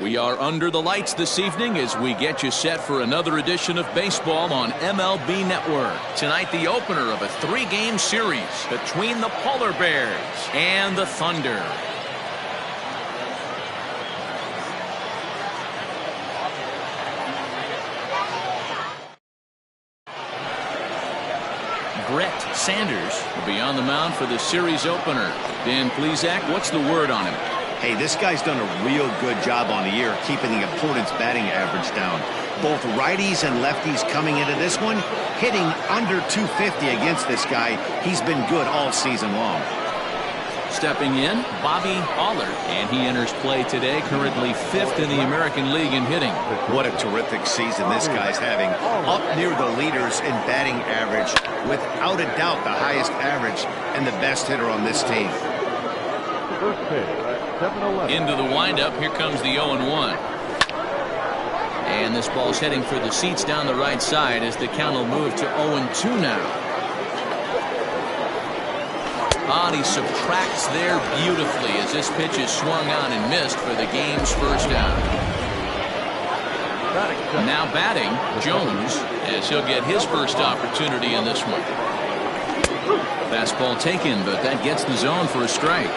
We are under the lights this evening as we get you set for another edition of baseball on MLB Network. Tonight, the opener of a 3-game series between the Polar Bears and the Thunder. Brett Sanders will be on the mound for the series opener. Dan Plesac, what's the word on him? Hey, this guy's done a real good job on the year keeping the opponent's batting average down. Both righties and lefties coming into this one, hitting under 250 against this guy. He's been good all season long. Stepping in, Bobby Allard, and he enters play today, currently 5th in the American League in hitting. What a terrific season this guy's having. Up near the leaders in batting average, without a doubt the highest average and the best hitter on this team. Into the windup, here comes the 0-1. And this ball's heading for the seats down the right side as the count will move to 0-2 now. And he subtracts there beautifully as this pitch is swung on and missed for the game's first out. Now batting, Jones, as he'll get his first opportunity in this one. Fastball taken, but that gets the zone for a strike.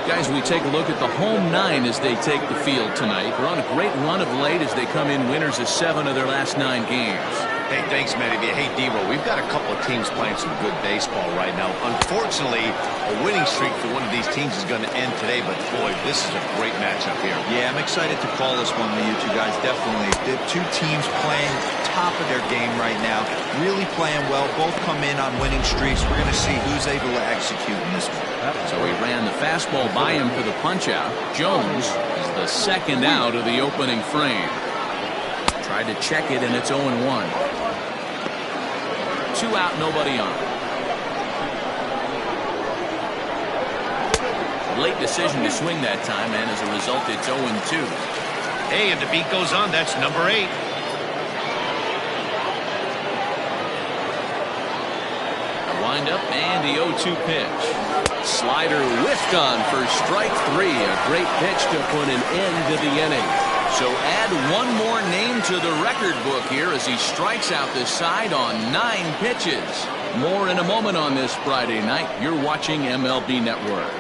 Guys, we take a look at the home 9 as they take the field tonight. They're on a great run of late as they come in winners of 7 of their last 9 games. Hey, thanks, Matty. Hey, D-Roll, we've got a couple of teams playing some good baseball right now. Unfortunately, a winning streak for one of these teams is going to end today, but boy, this is a great matchup here. Yeah, I'm excited to call this one with you two guys, definitely. The two teams playing top of their game right now, really playing well. Both come in on winning streaks. We're going to see who's able to execute in this one. So he ran the fastball by him for the punch-out. Jones is the second out of the opening frame. Tried to check it, and it's 0-1. 2 out, nobody on. Late decision to swing that time, and as a result, it's 0-2. Hey, and the beat goes on. That's number 8. Wind up and the 0-2 pitch. Slider whiffed on for strike 3. A great pitch to put an end to the inning. So add one more name to the record book here as he strikes out this side on 9 pitches. More in a moment on this Friday night. You're watching MLB Network.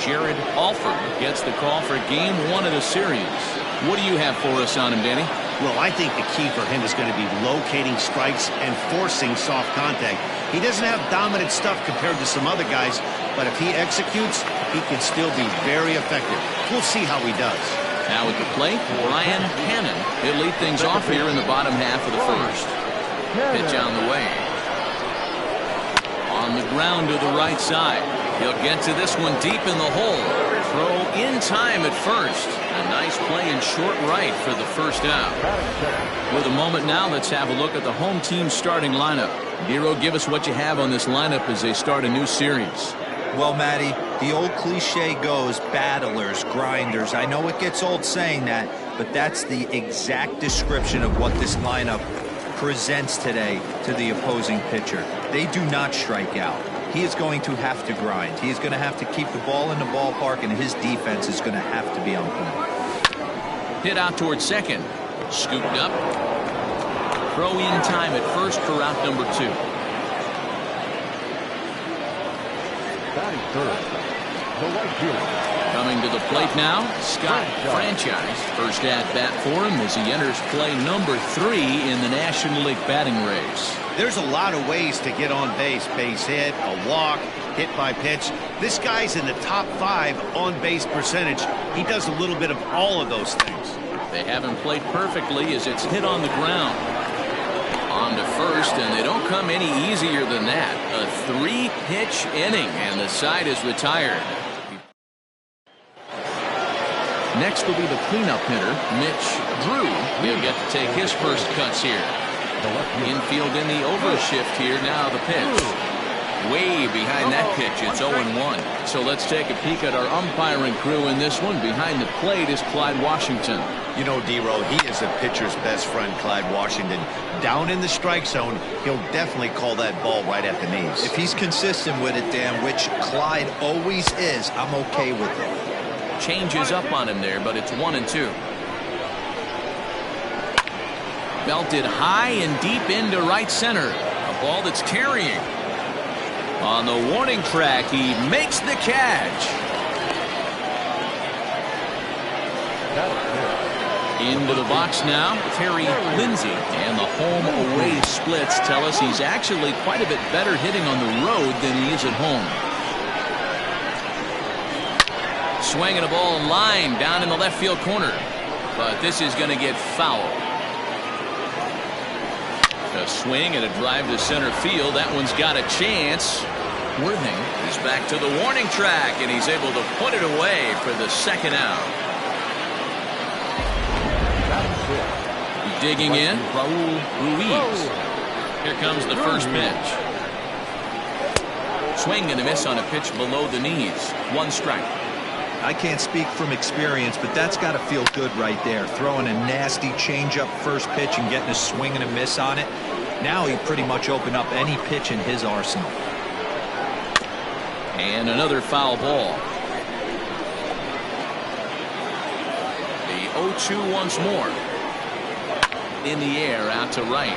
Jared Alford gets the call for game 1 of the series. What do you have for us on him, Danny? Well, I think the key for him is going to be locating strikes and forcing soft contact. He doesn't have dominant stuff compared to some other guys, but if he executes, he can still be very effective. We'll see how he does. Now at the plate, Ryan Cannon. He'll lead things off here in the bottom half of the first. Pitch on the way. On the ground to the right side. He'll get to this one deep in the hole. Throw in time at first. A nice play in short right for the first out. With a moment now, let's have a look at the home team's starting lineup. Nero, give us what you have on this lineup as they start a new series. Well, Matty, the old cliche goes, battlers, grinders. I know it gets old saying that, but that's the exact description of what this lineup presents today to the opposing pitcher. They do not strike out. He is going to have to grind. He is going to have to keep the ball in the ballpark, and his defense is going to have to be on point. Hit out towards second. Scooped up. Throw in time at first for out number 2. Batting third, the right fielder. Coming to the plate now, Scott Franchise. First at bat for him as he enters play number 3 in the National League batting race. There's a lot of ways to get on base. Base hit, a walk, hit by pitch. This guy's in the top 5 on base percentage. He does a little bit of all of those things. They have him played perfectly as it's hit on the ground. On to first, and they don't come any easier than that. A 3-pitch inning, and the side is retired. Next will be the cleanup hitter, Mitch Drew. He'll get to take his first cuts here. Infield in the overshift here. Now the pitch. Way behind that pitch, it's 0-1. So let's take a peek at our umpiring crew in this one. Behind the plate is Clyde Washington. You know, D-Row, he is a pitcher's best friend, Clyde Washington. Down in the strike zone, he'll definitely call that ball right at the knees. If he's consistent with it, Dan, which Clyde always is, I'm okay with it. Changes up on him there, but it's 1-2. Belted high and deep into right center. A ball that's carrying. On the warning track, he makes the catch. Into the box now, Terry Lindsay. And the home-away splits tell us he's actually quite a bit better hitting on the road than he is at home. Swinging a ball line down in the left field corner. But this is going to get foul. A swing and a drive to center field. That one's got a chance. Worthing is back to the warning track, and he's able to put it away for the second out. Digging in, Raul Ruiz. Here comes the first pitch. Swing and a miss on a pitch below the knees. 1 strike. I can't speak from experience, but that's got to feel good right there. Throwing a nasty changeup first pitch and getting a swing and a miss on it. Now he pretty much opened up any pitch in his arsenal. And another foul ball. The 0-2 once more. In the air out to right.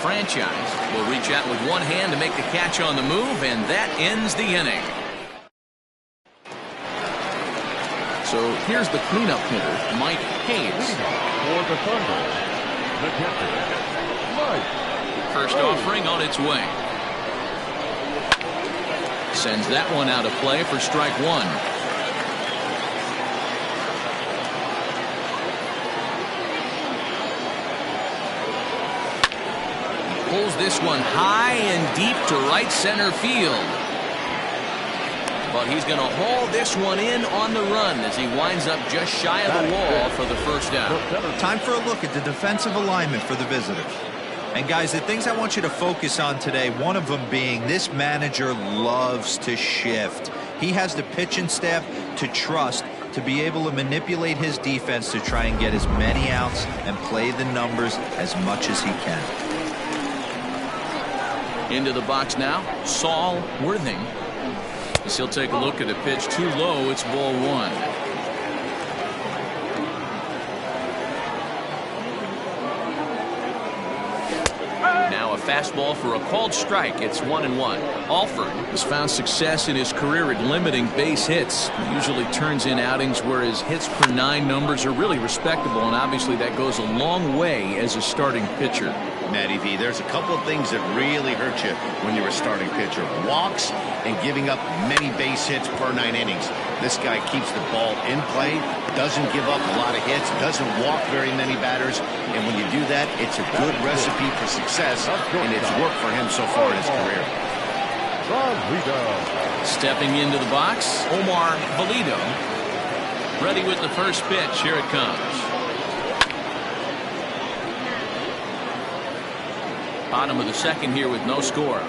Franchise will reach out with one hand to make the catch on the move, and that ends the inning. So here's the cleanup hitter, Mike Hayes. For the Thunder, the catcher, Mike. First offering on its way. Sends that one out of play for strike 1. Pulls this one high and deep to right center field. But he's going to haul this one in on the run as he winds up just shy of the wall for the first down. Time for a look at the defensive alignment for the visitors. And guys, the things I want you to focus on today, one of them being this manager loves to shift. He has the pitching staff to trust to be able to manipulate his defense to try and get as many outs and play the numbers as much as he can. Into the box now, Saul Worthing. As he'll take a look at a pitch too low, it's ball 1. Now a fastball for a called strike. It's 1-1. Alford has found success in his career at limiting base hits. He usually turns in outings where his hits per 9 numbers are really respectable, and obviously that goes a long way as a starting pitcher. Matty V, there's a couple of things that really hurt you when you're a starting pitcher. Walks and giving up many base hits per 9 innings. This guy keeps the ball in play, doesn't give up a lot of hits, doesn't walk very many batters, and when you do that, it's a good recipe for success, and it's worked for him so far in his career. Stepping into the box, Omar Valido. Ready with the first pitch. Here it comes. Bottom of the second here with no score.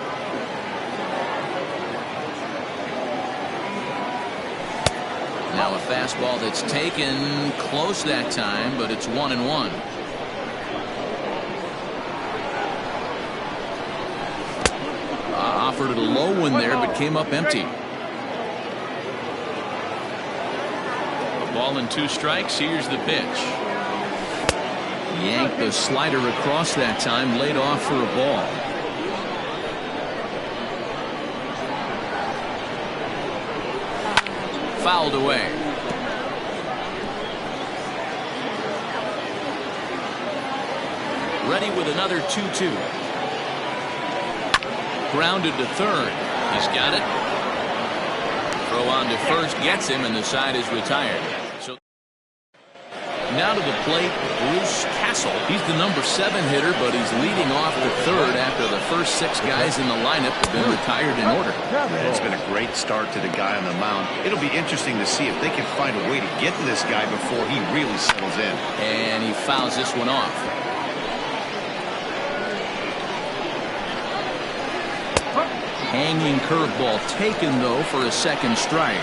Now a fastball that's taken close that time, but it's 1-1. Offered it a low one there, but came up empty. A ball and 2 strikes. Here's the pitch. Yanked the slider across that time, laid off for a ball. Fouled away. Ready with another 2-2. Grounded to third. He's got it. Throw on to first gets him, and the side is retired. So now to the plate, Bruce Castle. He's the number 7 hitter, but he's leading off the third after the first 6 guys in the lineup have been retired in order. It's been a great start to the guy on the mound. It'll be interesting to see if they can find a way to get to this guy before he really settles in. And he fouls this one off. Hanging curveball taken, though, for a second strike.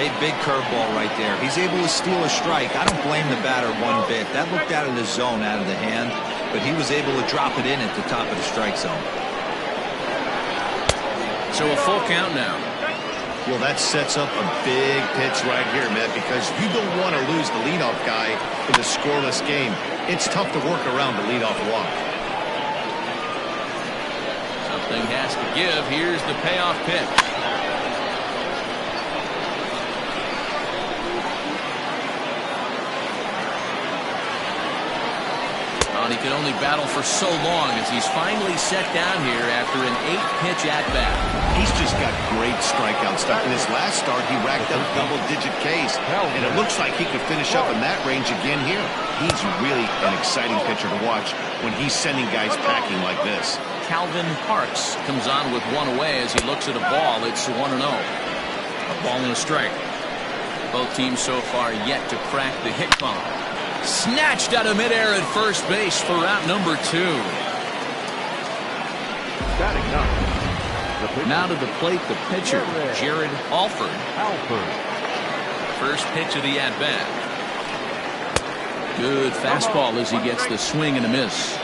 Hey, big curveball right there. He's able to steal a strike. I don't blame the batter one bit. That looked out of the zone, out of the hand, but he was able to drop it in at the top of the strike zone. So a full count now. Well, that sets up a big pitch right here, man, because you don't want to lose the leadoff guy in a scoreless game. It's tough to work around the leadoff walk. Something has to give. Here's the payoff pitch. He can only battle for so long as he's finally set down here after an 8-pitch at-bat. He's just got great strikeout stuff. In his last start, he racked up double-digit Ks, and it looks like he could finish up in that range again here. He's really an exciting pitcher to watch when he's sending guys packing like this. Calvin Parks comes on with one away as he looks at a ball. It's 1-0. A ball and a strike. Both teams so far yet to crack the hit bomb. Snatched out of midair at first base for route number 2. Now to the plate, the pitcher, Jared Alford. First pitch of the at-bat. Good fastball as he gets the swing and a miss.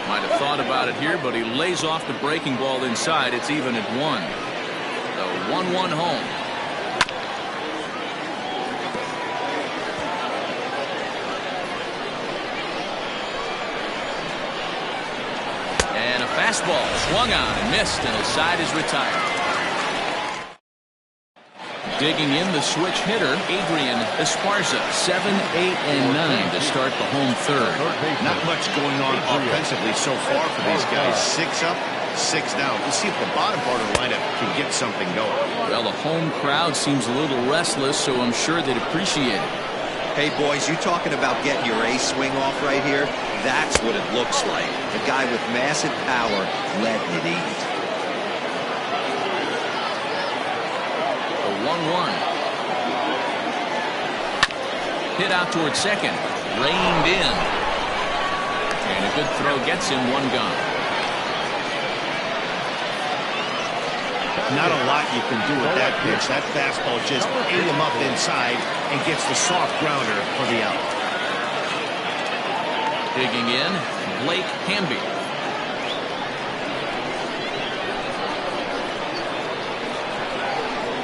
Might have thought about it here, but he lays off the breaking ball inside. It's even at 1. The 1-1 home. Fastball swung on and missed, and his side is retired. Digging in the switch hitter, Adrian Esparza, 7, 8, and 9 to start the home third. Not much going on offensively so far for these guys. 6 up, 6 down. We'll see if the bottom part of the lineup can get something going. Well, the home crowd seems a little restless, so I'm sure they'd appreciate it. Hey, boys, you talking about getting your A swing off right here? That's what it looks like. A guy with massive power letting it eat. The 1-1. Hit out towards second. Reined in. And a good throw gets him 1 gone. Not a lot you can do with that pitch. That fastball just ate him up inside and gets the soft grounder for the out. Digging in, Blake Hamby.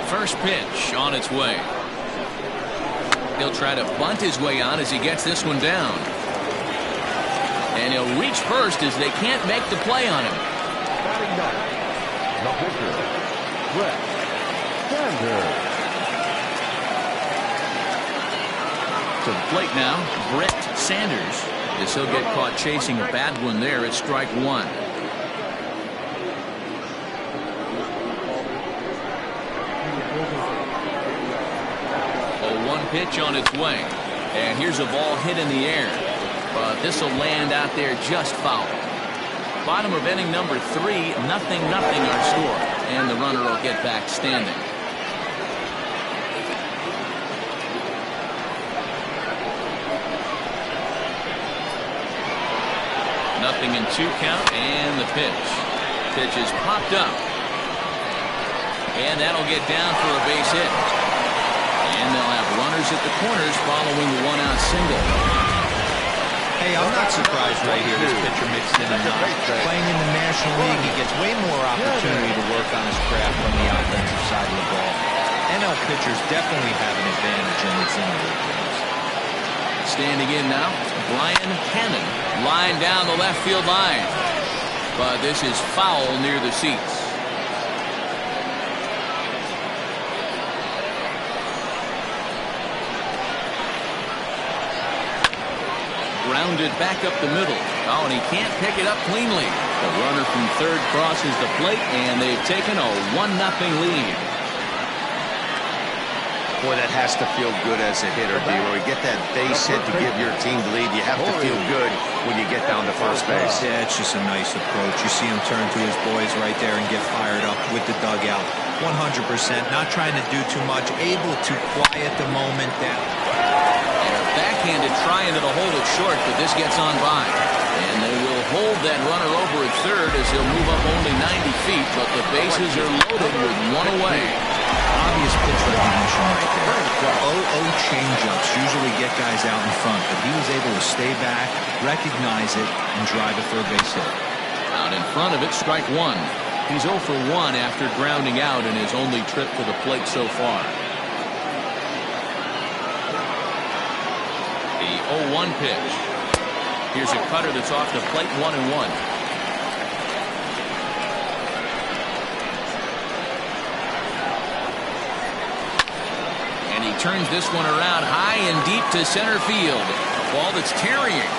First pitch on its way. He'll try to bunt his way on as he gets this one down. And he'll reach first as they can't make the play on him. The pitcher, Brett Sanders. To the plate now, Brett Sanders. As he'll get caught chasing a bad one there at strike 1. A 1 pitch on its way. And here's a ball hit in the air. But this will land out there just foul. Bottom of inning number 3, 0-0 our score. And the runner will get back standing. Nothing in 2 count, and the pitch. Pitch is popped up. And that'll get down for a base hit. And they'll have runners at the corners following the 1-out single. Hey, I'm not surprised right here this pitcher mixed in a nine. Playing in the National League, he gets way more opportunity to work on his craft from the offensive side of the ball. NL pitchers definitely have an advantage in this inning. Standing in now, Brian Cannon, line down the left field line. But this is foul near the seats. Grounded back up the middle. Oh, and he can't pick it up cleanly. The runner from third crosses the plate, and they've taken a 1-0 lead. Boy, that has to feel good as a hitter, D-Roy. Get that base hit to give your team the lead. You have to feel good when you get down to first base. Yeah, it's just a nice approach. You see him turn to his boys right there and get fired up with the dugout. 100%. Not trying to do too much. Able to quiet the moment down. And a backhanded trying to hold it short, but this gets on by. And they will hold that runner over at third as he'll move up only 90 feet, but the bases are loaded with one away. Obvious pitch recognition right there. 0-0 changeups usually get guys out in front, but he was able to stay back, recognize it, and drive it for a base hit. Out in front of it, strike one. He's 0 for 1 after grounding out in his only trip to the plate so far. The 0-1 pitch. Here's a cutter that's off the plate, 1-1. And he turns this one around high and deep to center field. A ball that's tarrying.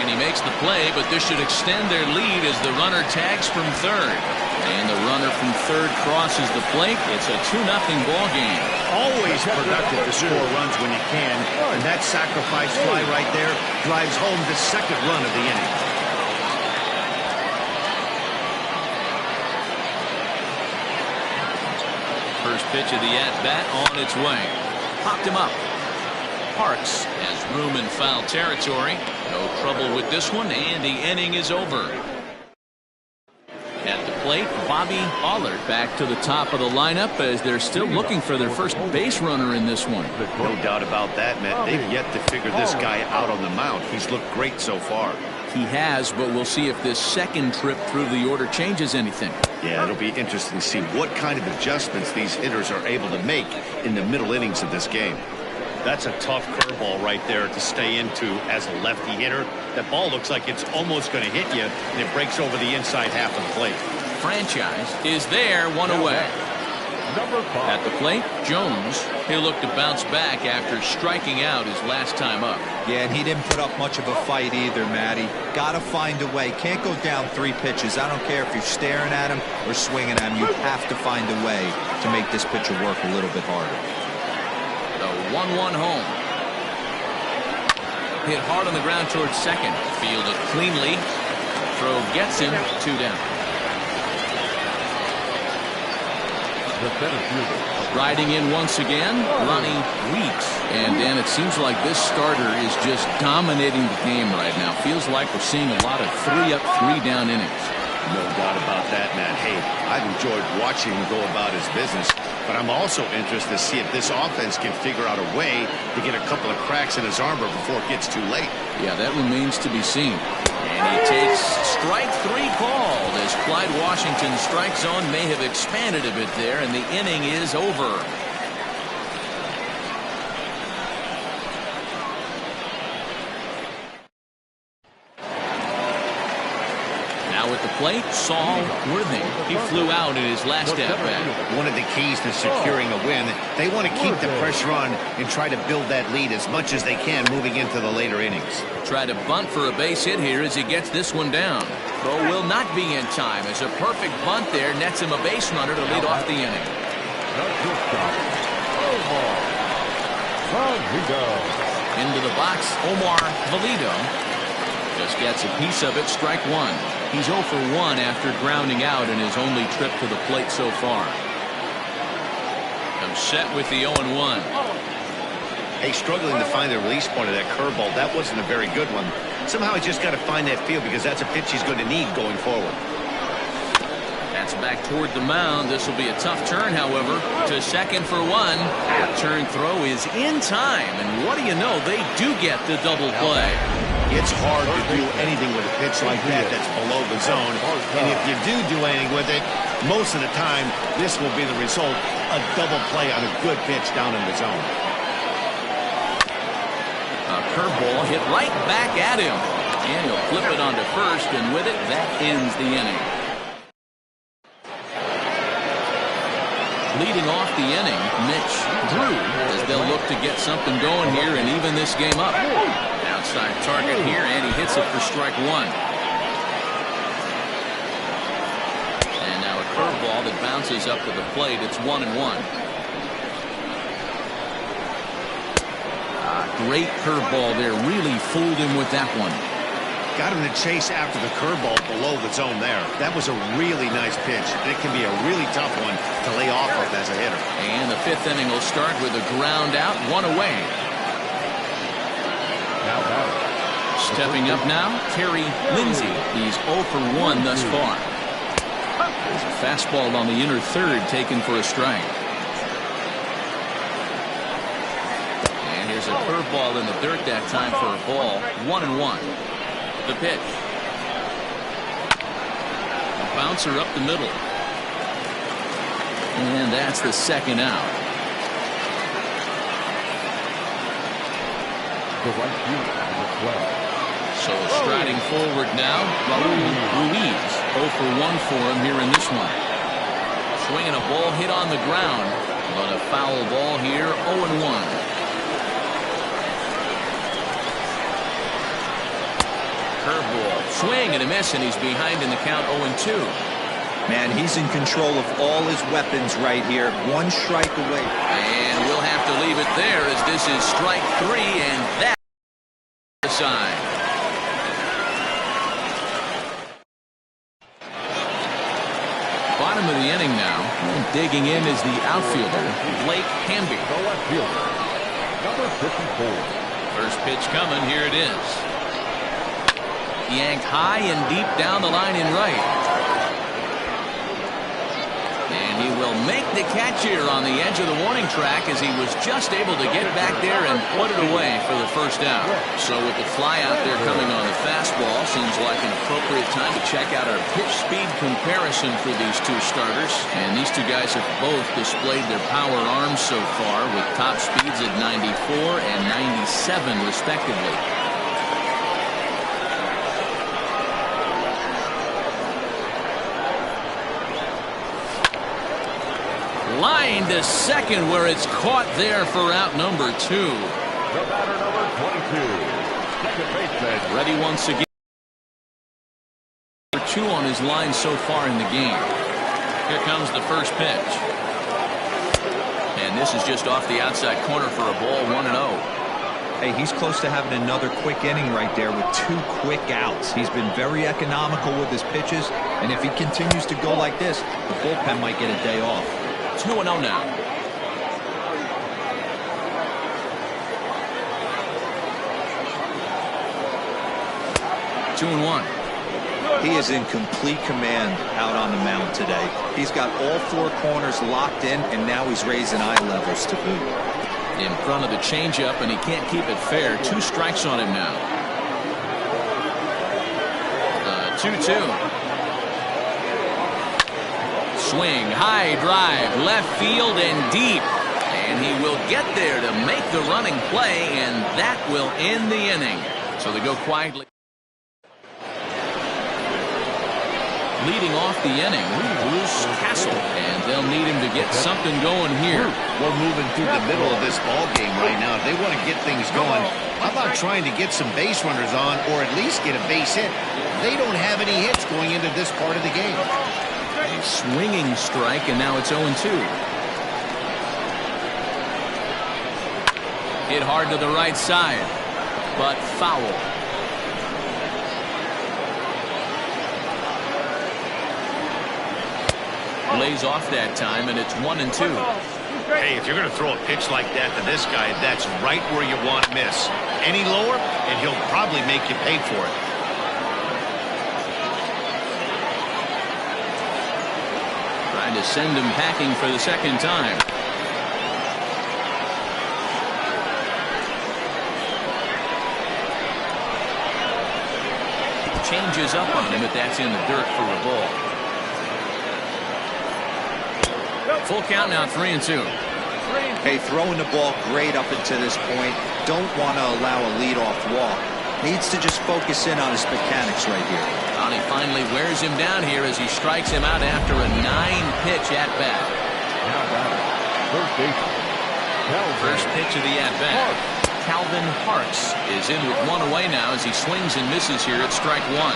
And he makes the play, but this should extend their lead as the runner tags from third. And the runner from third crosses the plate. It's a 2-0 ball game. Always productive to score runs when you can, and that sacrifice fly right there drives home the second run of the inning. First pitch of the at-bat on its way. Popped him up. Parks has room in foul territory. No trouble with this one, and the inning is over. At the plate, Bobby Allard back to the top of the lineup as they're still looking for their first base runner in this one. No doubt about that, Matt. They've yet to figure this guy out on the mound. He's looked great so far. He has, but we'll see if this second trip through the order changes anything. Yeah, it'll be interesting to see what kind of adjustments these hitters are able to make in the middle innings of this game. That's a tough curveball right there to stay into as a lefty hitter. That ball looks like it's almost going to hit you, and it breaks over the inside half of the plate. Franchise is there, one away. Number 5. At the plate, Jones. He'll look to bounce back after striking out his last time up. Yeah, and he didn't put up much of a fight either, Matty. Got to find a way. Can't go down 3 pitches. I don't care if you're staring at him or swinging at him. You have to find a way to make this pitcher work a little bit harder. The 1-1 home. Hit hard on the ground towards second. Fielded cleanly. Throw gets him. 2 down. The center fielder. Riding in once again, Ronnie Weeks. And Dan, it seems like this starter is just dominating the game right now. Feels like we're seeing a lot of 3-up, 3-down innings. No doubt about that, Matt. Hey, I've enjoyed watching him go about his business, but I'm also interested to see if this offense can figure out a way to get a couple of cracks in his armor before it gets too late. Yeah, that remains to be seen. And he takes strike 3 called as Clyde Washington's strike zone may have expanded a bit there, and the inning is over. Now at the plate, Saul Worthing. He flew out in his last at-bat. One of the keys to securing a win, they want to keep the pressure on and try to build that lead as much as they can moving into the later innings. Try to bunt for a base hit here as he gets this one down. Throw will not be in time as a perfect bunt there nets him a base runner to lead off the inning. Into the box, Omar Valido. Just gets a piece of it, strike 1. He's 0 for 1 after grounding out in his only trip to the plate so far. I'm set with the 0-1. Hey, struggling to find the release point of that curveball. That wasn't a very good one. Somehow he's just got to find that feel because that's a pitch he's going to need going forward. That's back toward the mound. This will be a tough turn, however, to second for 1. That turn throw is in time, and what do you know? They do get the double play. It's hard to do anything with a pitch like that that's below the zone. And if you do anything with it, most of the time, this will be the result, a double play on a good pitch down in the zone. A curveball hit right back at him. And he'll flip it onto first, and with it, that ends the inning. Leading off the inning, Mitch Drew, as they'll look to get something going here and even this game up. Outside target here, and he hits it for strike 1. And now a curveball that bounces up to the plate. It's 1-1. Great curveball there. Really fooled him with that one. Got him to chase after the curveball below the zone there. That was a really nice pitch. And it can be a really tough one to lay off of as a hitter. And the 5th inning will start with a ground out, 1 away. Stepping up now, Terry Lindsay. He's 0 for 1 thus far. There's a fastball on the inner third taken for a strike. And here's a curveball in the dirt that time for a ball. 1-1. The pitch. A bouncer up the middle. And that's the second out. The right fielder is well. So striding forward now, Raul Ruiz. 0 for 1 for him here in this one. Swinging a ball hit on the ground, but a foul ball here. 0-1. Curveball, swing and a miss, and he's behind in the count. 0-2. Man, he's in control of all his weapons right here. One strike away. And we'll have to leave it there as this is strike 3, and that's the sign. Bottom of the inning now. And digging in is the outfielder, Blake Hamby. The left fielder, number 54. First pitch coming. Here it is. Yanked high and deep down the line in right. And he will make the catch here on the edge of the warning track as he was just able to get back there and put it away for the first out. So with the fly out there coming on the fastball, seems like an appropriate time to check out our pitch speed comparison for these two starters. And these two guys have both displayed their power arms so far with top speeds at 94 and 97 respectively. Line to second where it's caught there for out number 2. The batter number 22. Second baseman. Ready once again. Number 2 on his line so far in the game. Here comes the first pitch. And this is just off the outside corner for a ball. 1-0. Hey, he's close to having another quick inning right there with 2 quick outs. He's been very economical with his pitches, and if he continues to go like this, the bullpen might get a day off. 2-0 now. Two and one. He is in complete command out on the mound today. He's got all 4 corners locked in, and now he's raising eye levels to boot. In front of the changeup, and he can't keep it fair. 2 strikes on him now. 2-2. Swing, high drive, left field and deep. And he will get there to make the running play, and that will end the inning. So they go quietly. Leading off the inning, Bruce Castle. And they'll need him to get something going here. We're moving through the middle of this ball game right now. If they want to get things going, how about trying to get some base runners on or at least get a base hit? They don't have any hits going into this part of the game. A swinging strike, and now it's 0-2. Hit hard to the right side, but foul. Lays off that time, and it's 1-2. Hey, if you're going to throw a pitch like that to this guy, that's right where you want to miss. Any lower, and he'll probably make you pay for it. Trying to send him packing for the second time. Changes up on him, but that's in the dirt for a ball. Full count now, 3-2. Hey, throwing the ball great up until this point. Don't want to allow a leadoff walk. Needs to just focus in on his mechanics right here. And he finally wears him down here as he strikes him out after a 9-pitch at-bat. Now batter, first baseman. First pitch of the at-bat. Calvin Harks is in with 1 away now as he swings and misses here at strike 1.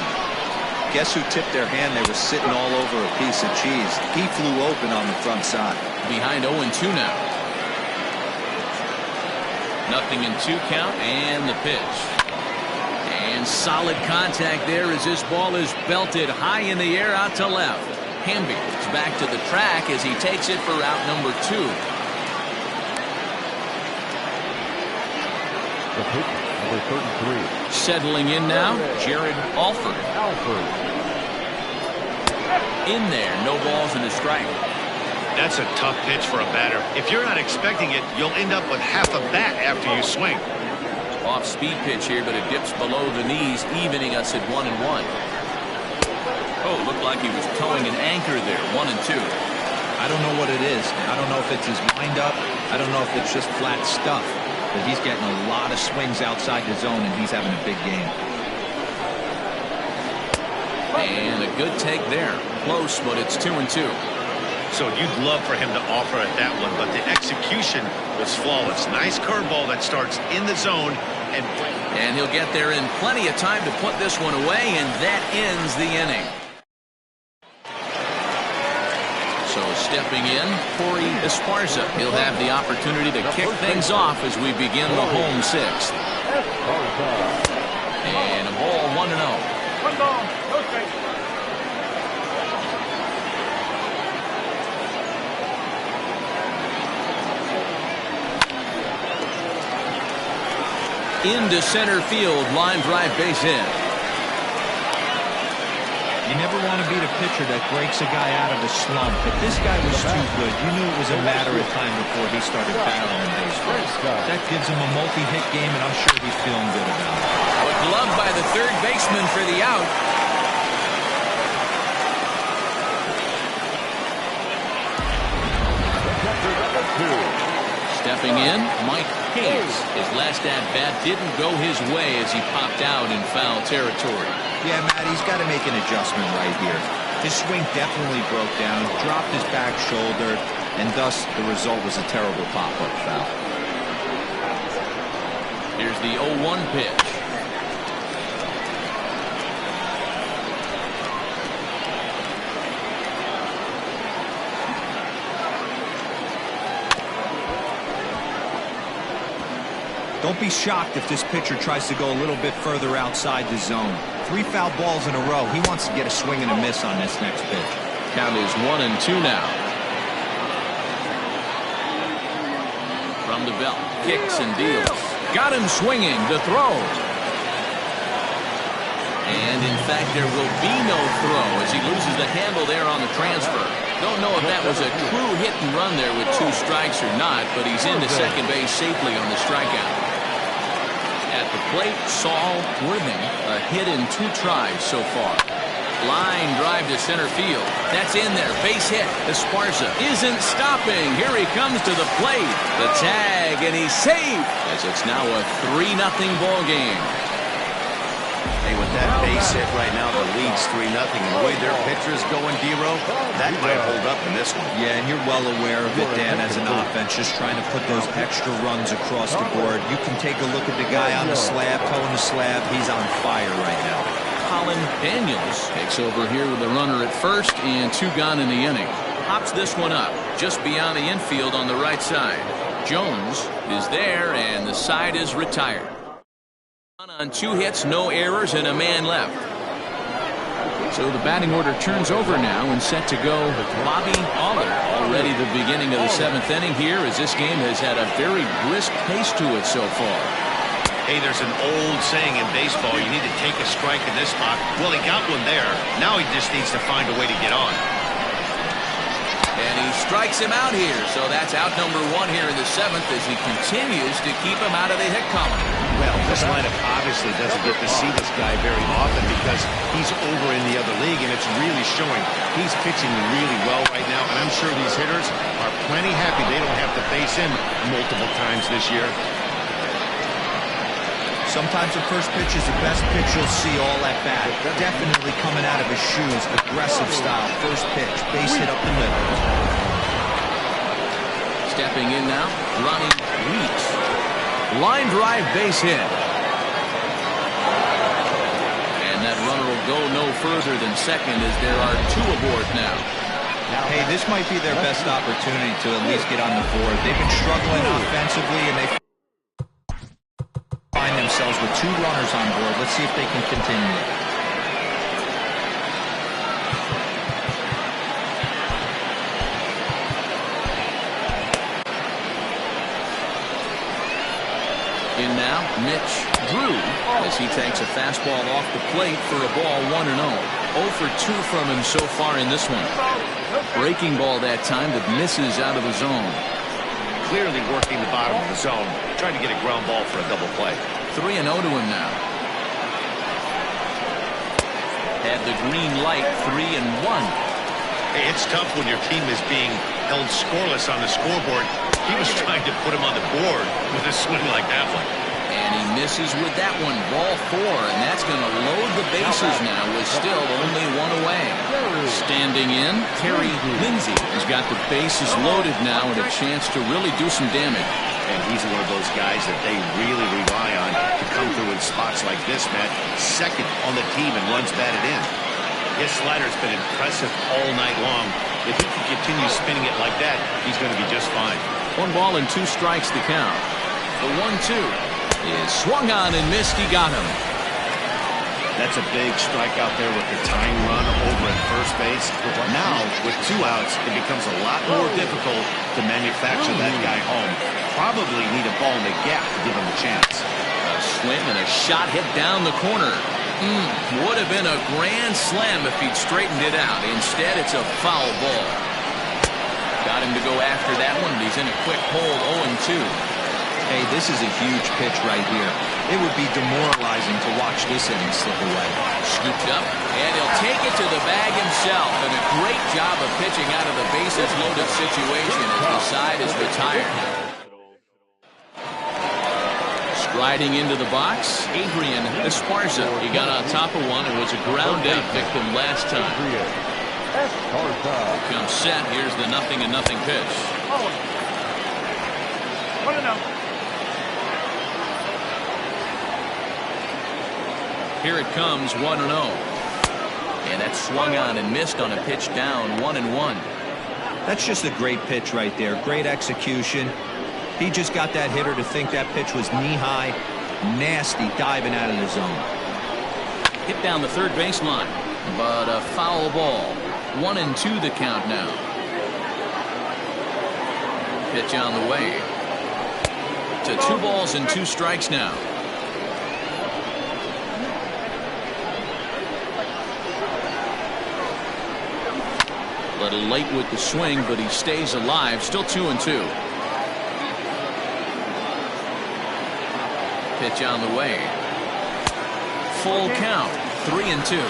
Guess who tipped their hand? They were sitting all over a piece of cheese. He flew open on the front side. Behind 0-2 now. Nothing in 2 count, and the pitch. And solid contact there as this ball is belted high in the air out to left. Hamby is back to the track as he takes it for out number 2. The pitch, number 33. Settling in now, Jared Alford. In there, no balls and a strike. That's a tough pitch for a batter. If you're not expecting it, you'll end up with half a bat after you swing. Off-speed pitch here, but it dips below the knees, evening us at 1-1. Oh, looked like he was towing an anchor there, 1-2. I don't know what it is. I don't know if it's his windup. I don't know if it's just flat stuff. But he's getting a lot of swings outside the zone, and he's having a big game. And a good take there. Close, but it's 2-2. So you'd love for him to offer at that one, but the execution was flawless. Nice curveball that starts in the zone. And he'll get there in plenty of time to put this one away, and that ends the inning. So stepping in, Corey Esparza. He'll have the opportunity to kick things off as we begin the home sixth. And a ball, 1-0. One ball, no strike. Into center field, line drive, base hit. You never want to beat a pitcher that breaks a guy out of a slump, but this guy was too good. You knew it was a matter of time before he started battling baseball. That gives him a multi-hit game, and I'm sure he's feeling good about it. But gloved by the third baseman for the out. Stepping in, Mike Hayes. His last at-bat didn't go his way as he popped out in foul territory. Yeah, Matt, he's got to make an adjustment right here. His swing definitely broke down, dropped his back shoulder, and thus the result was a terrible pop-up foul. Here's the 0-1 pitch. Don't be shocked if this pitcher tries to go a little bit further outside the zone. 3 foul balls in a row. He wants to get a swing and a miss on this next pitch. Count is 1-2 now. From the belt, kicks and deals. Got him swinging, the throw. And in fact, there will be no throw as he loses the handle there on the transfer. Don't know if that was a true hit and run there with 2 strikes or not, but he's into second base safely on the strikeout. At the plate, Saul Worthing, a hit in 2 tries so far. Line drive to center field. That's in there. Base hit. Esparza isn't stopping. Here he comes to the plate. The tag, and he's safe as it's now a 3-0 ball game. Hey, with that base hit right now, the lead's 3-0. And the way their pitcher's going, D-Row, that might hold up in this one. Yeah, and you're well aware of it, Dan, as an offense, just trying to put those extra runs across the board. You can take a look at the guy on the slab, toeing the slab. He's on fire right now. Colin Daniels takes over here with a runner at first and 2 gone in the inning. Hops this one up just beyond the infield on the right side. Jones is there, and the side is retired. On 2 hits, no errors, and a man left. So the batting order turns over now and set to go with Bobby Aller. Already the beginning of the 7th inning here as this game has had a very brisk pace to it so far. Hey, there's an old saying in baseball, you need to take a strike in this spot. Well, he got one there. Now he just needs to find a way to get on. And he strikes him out here. So that's out number 1 here in the 7th as he continues to keep him out of the hit column. Well, this lineup obviously doesn't get to see this guy very often because he's over in the other league, and it's really showing. He's pitching really well right now, and I'm sure these hitters are plenty happy they don't have to face him multiple times this year. Sometimes the first pitch is the best pitch you'll see all at bat. Definitely coming out of his shoes, aggressive style. First pitch, base hit up the middle. Stepping in now, Ronnie Weeks. Line drive, base hit. And that runner will go no further than second as there are 2 aboard now. Hey, this might be their best opportunity to at least get on the board. They've been struggling offensively, and they find themselves with 2 runners on board. Let's see if they can continue it. In now, Mitch Drew, as he takes a fastball off the plate for a ball 1-0. 0 for 2 from him so far in this one. Breaking ball that time that misses out of the zone. Clearly working the bottom of the zone, trying to get a ground ball for a double play. 3-0 to him now. Had the green light, 3-1. Hey, it's tough when your team is being held scoreless on the scoreboard. He was trying to put him on the board with a swing like that one. And he misses with that one. Ball 4, and that's going to load the bases now with still only 1 away. Standing in, Terry Lindsay has got the bases loaded now and a chance to really do some damage. And he's one of those guys that they really rely on to come through in spots like this, Matt. Second on the team and runs batted in. His slider's been impressive all night long. If he can continue spinning it like that, he's going to be just fine. 1 ball and 2 strikes the count. The 1-2 is swung on and missed. He got him. That's a big strikeout there with the tying run over at first base. Now, with 2 outs, it becomes a lot more difficult to manufacture that guy home. Probably need a ball in the gap to give him a chance. A swing and a shot hit down the corner. Would have been a grand slam if he'd straightened it out. Instead, it's a foul ball. Got him to go after that one, but he's in a quick hold, 0-2. Hey, this is a huge pitch right here. It would be demoralizing to watch this inning slip away. Scooped up, and he'll take it to the bag himself. And a great job of pitching out of the bases-loaded situation as the side is retired. Striding into the box, Adrian Esparza. He got on top of one and was a ground-out victim last time. Comes set. Here's the 0-0 pitch. Here it comes, 1-0. And that's swung on and missed on a pitch down, 1-1. That's just a great pitch right there. Great execution. He just got that hitter to think that pitch was knee-high, nasty, diving out of the zone. Hit down the third baseline, but a foul ball. 1-2 the count now. Pitch on the way. To 2 balls and 2 strikes now. A little late with the swing, but he stays alive. Still 2-2. Pitch on the way. Full count, 3-2.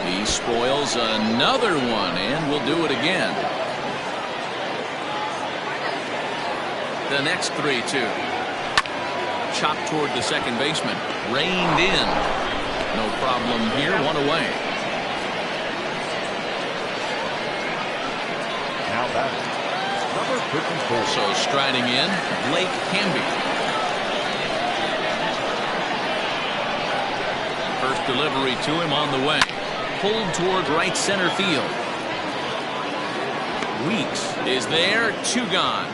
He spoils another one, and will do it again. The next 3-2. Chopped toward the second baseman. Reined in. No problem here, 1 away. Now batting, number 54. So striding in, Blake Hamby. First delivery to him on the way. Pulled toward right center field. Weeks is there, 2 gone.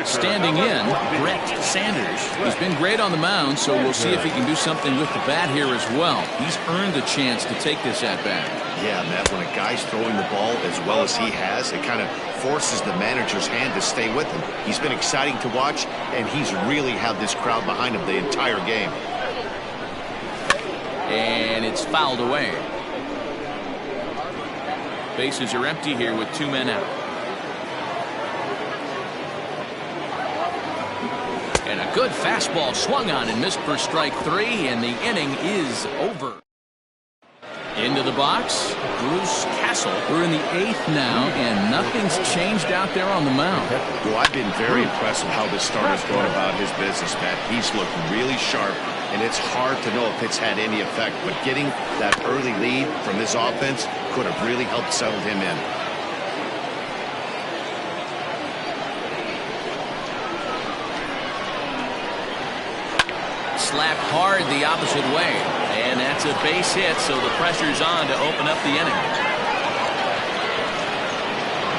Standing in, Brett Sanders. He's been great on the mound, so we'll see if he can do something with the bat here as well. He's earned a chance to take this at bat. Yeah, Matt, when a guy's throwing the ball as well as he has, it kind of forces the manager's hand to stay with him. He's been exciting to watch, and he's really had this crowd behind him the entire game. And it's fouled away. Bases are empty here with 2 men out. And a good fastball swung on and missed for strike 3, and the inning is over. Into the box, Bruce Castle. We're in the 8th now, and nothing's changed out there on the mound. Well, I've been very impressed with how this starter's going about his business, Matt. He's looked really sharp, and it's hard to know if it's had any effect. But getting that early lead from this offense could have really helped settle him in. Slapped hard the opposite way, and that's a base hit, so the pressure's on to open up the inning.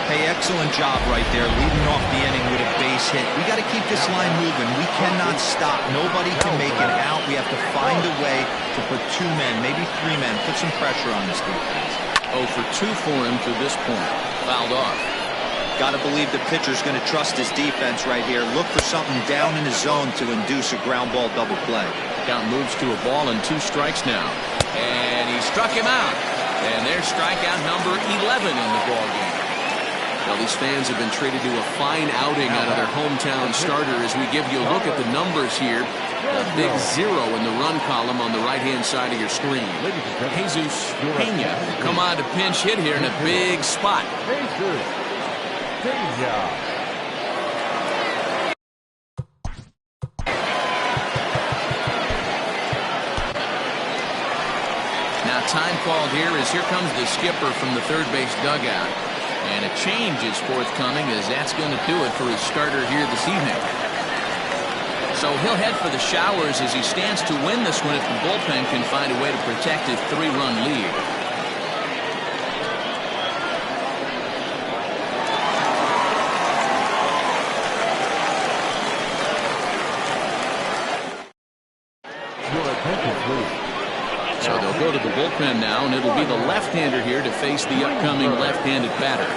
Hey, excellent job right there, leading off the inning with a base hit. We got to keep this line moving. We cannot cannot stop. Nobody can make an out. We have to find a way to put 2 men, maybe 3 men, put some pressure on this defense. 0 for 2 for him to this point. Fouled off. Got to believe the pitcher's going to trust his defense right here. Look for something down in his zone to induce a ground ball double play. Count moves to a ball and 2 strikes now. And he struck him out. And there's strikeout number 11 in the ballgame. Well, these fans have been treated to a fine outing out of their hometown starter as we give you a look at the numbers here. A big 0 in the run column on the right-hand side of your screen. Jesus Pena come on to pinch hit here in a big spot. Now time called here as here comes the skipper from the third base dugout. And a change is forthcoming as that's going to do it for his starter here this evening. So he'll head for the showers as he stands to win this one if the bullpen can find a way to protect his 3-run lead. So they'll go to the bullpen now, and it'll be the left-hander here to face the upcoming left-handed batter.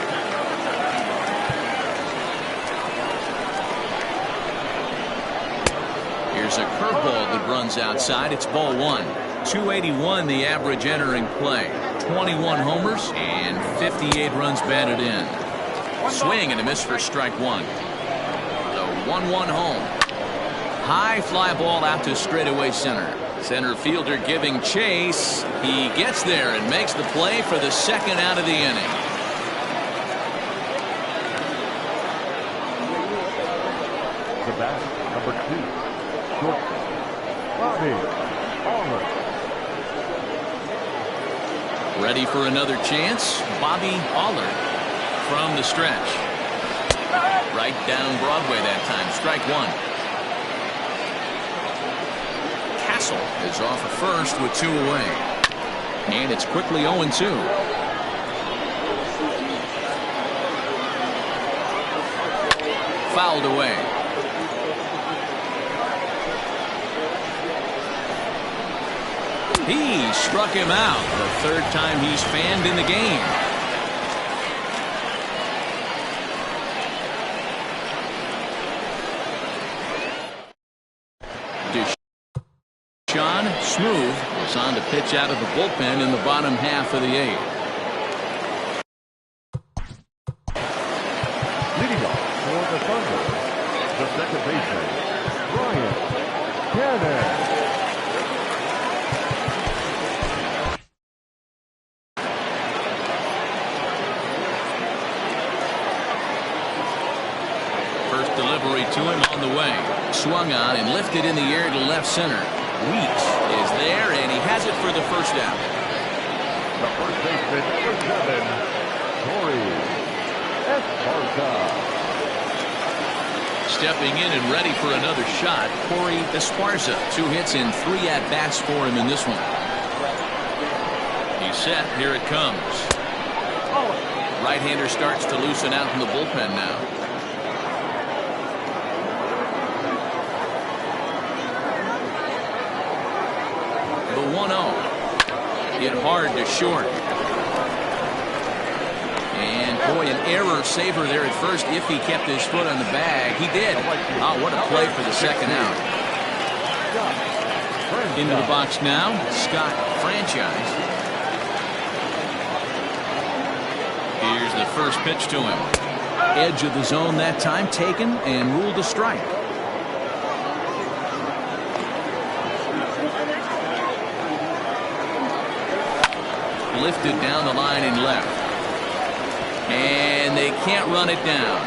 Here's a curveball that runs outside. It's ball 1. 281 the average entering play. 21 homers and 58 runs batted in. Swing and a miss for strike 1. The 1-1 home. High fly ball out to straightaway center. Center fielder giving chase. He gets there and makes the play for the second out of the inning. The bat, number 2, shortstop, Bobby Allard. Ready for another chance. Bobby Allard from the stretch. Right down Broadway that time. Strike 1. Is off at first with 2 away. And it's quickly 0-2. Fouled away. He struck him out. The 3rd time he's fanned in the game. Smooth was on to pitch out of the bullpen in the bottom half of the 8th. Leading off for the Thunder, the second baseman, Brian Cannon. First delivery to him on the way. Swung on and lifted in the air to left center. Weeks is there, and he has it for the first out. The first baseman, number 7, Corey Esparza. Stepping in and ready for another shot, Corey Esparza. 2 hits and 3 at-bats for him in this one. He's set. Here it comes. Right-hander starts to loosen out in the bullpen now. The 1-0. Hit hard to short. And boy, an error saver there at first if he kept his foot on the bag. He did. Oh, what a play for the second out. Into the box now, Scott Franchise. Here's the first pitch to him. Edge of the zone that time taken and ruled a strike. Lifted down the line and left. And they can't run it down.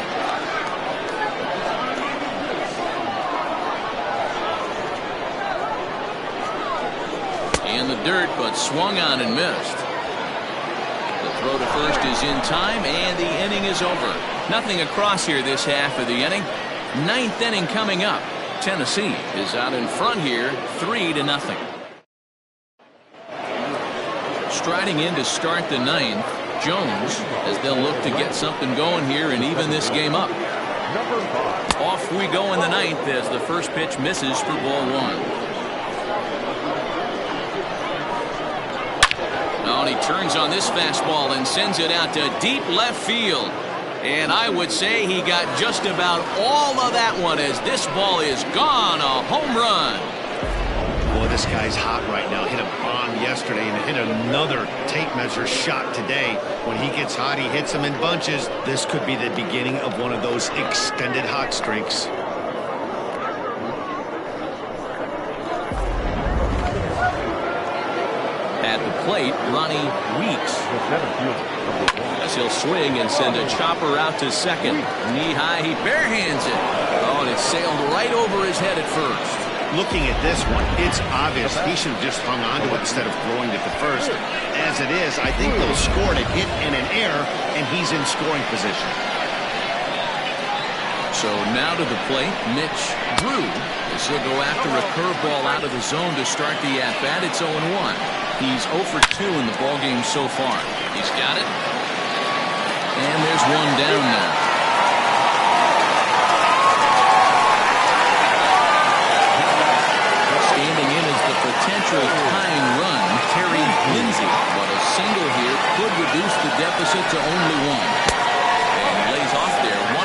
In the dirt, but swung on and missed. The throw to first is in time, and the inning is over. Nothing across here this half of the inning. 9th inning coming up. Tennessee is out in front here, 3-0. Striding in to start the 9th, Jones, as they'll look to get something going here and even this game up. Number 5. Off we go in the ninth as the first pitch misses for ball one. Oh, and he turns on this fastball and sends it out to deep left field. And I would say he got just about all of that one as this ball is gone. A home run. Boy, this guy's hot right now. Hit a bomb yesterday and hit another tape measure shot today. When he gets hot, he hits them in bunches. This could be the beginning of one of those extended hot streaks. At the plate, Ronnie Weeks. As he'll swing and send a chopper out to second. Knee high, he barehands it. Oh, and it sailed right over his head at first. Looking at this one, it's obvious he should have just hung onto it instead of throwing it to first. As it is, I think they'll score a hit and an error, and he's in scoring position. So now to the plate, Mitch Drew. As he'll go after a curveball out of the zone to start the at-bat. It's 0-1. He's 0 for 2 in the ballgame so far. He's got it. And there's one down now. Standing in is the potential tying run, Terry Lindsay. But a single here could reduce the deficit to only 1. And he lays off there, 1-0.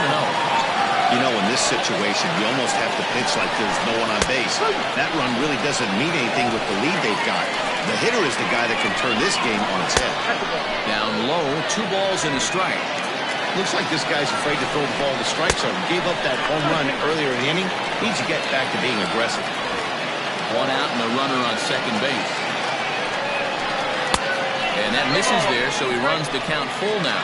You know, in this situation, you almost have to pitch like there's no one on base. That run really doesn't mean anything with the lead they've got. The hitter is the guy that can turn this game on its head. Down low, 2 balls and a strike. Looks like this guy's afraid to throw the ball in the strike zone. Gave up that home run earlier in the inning. Needs to get back to being aggressive. 1 out and a runner on second base. And that misses there, so he runs the count full now.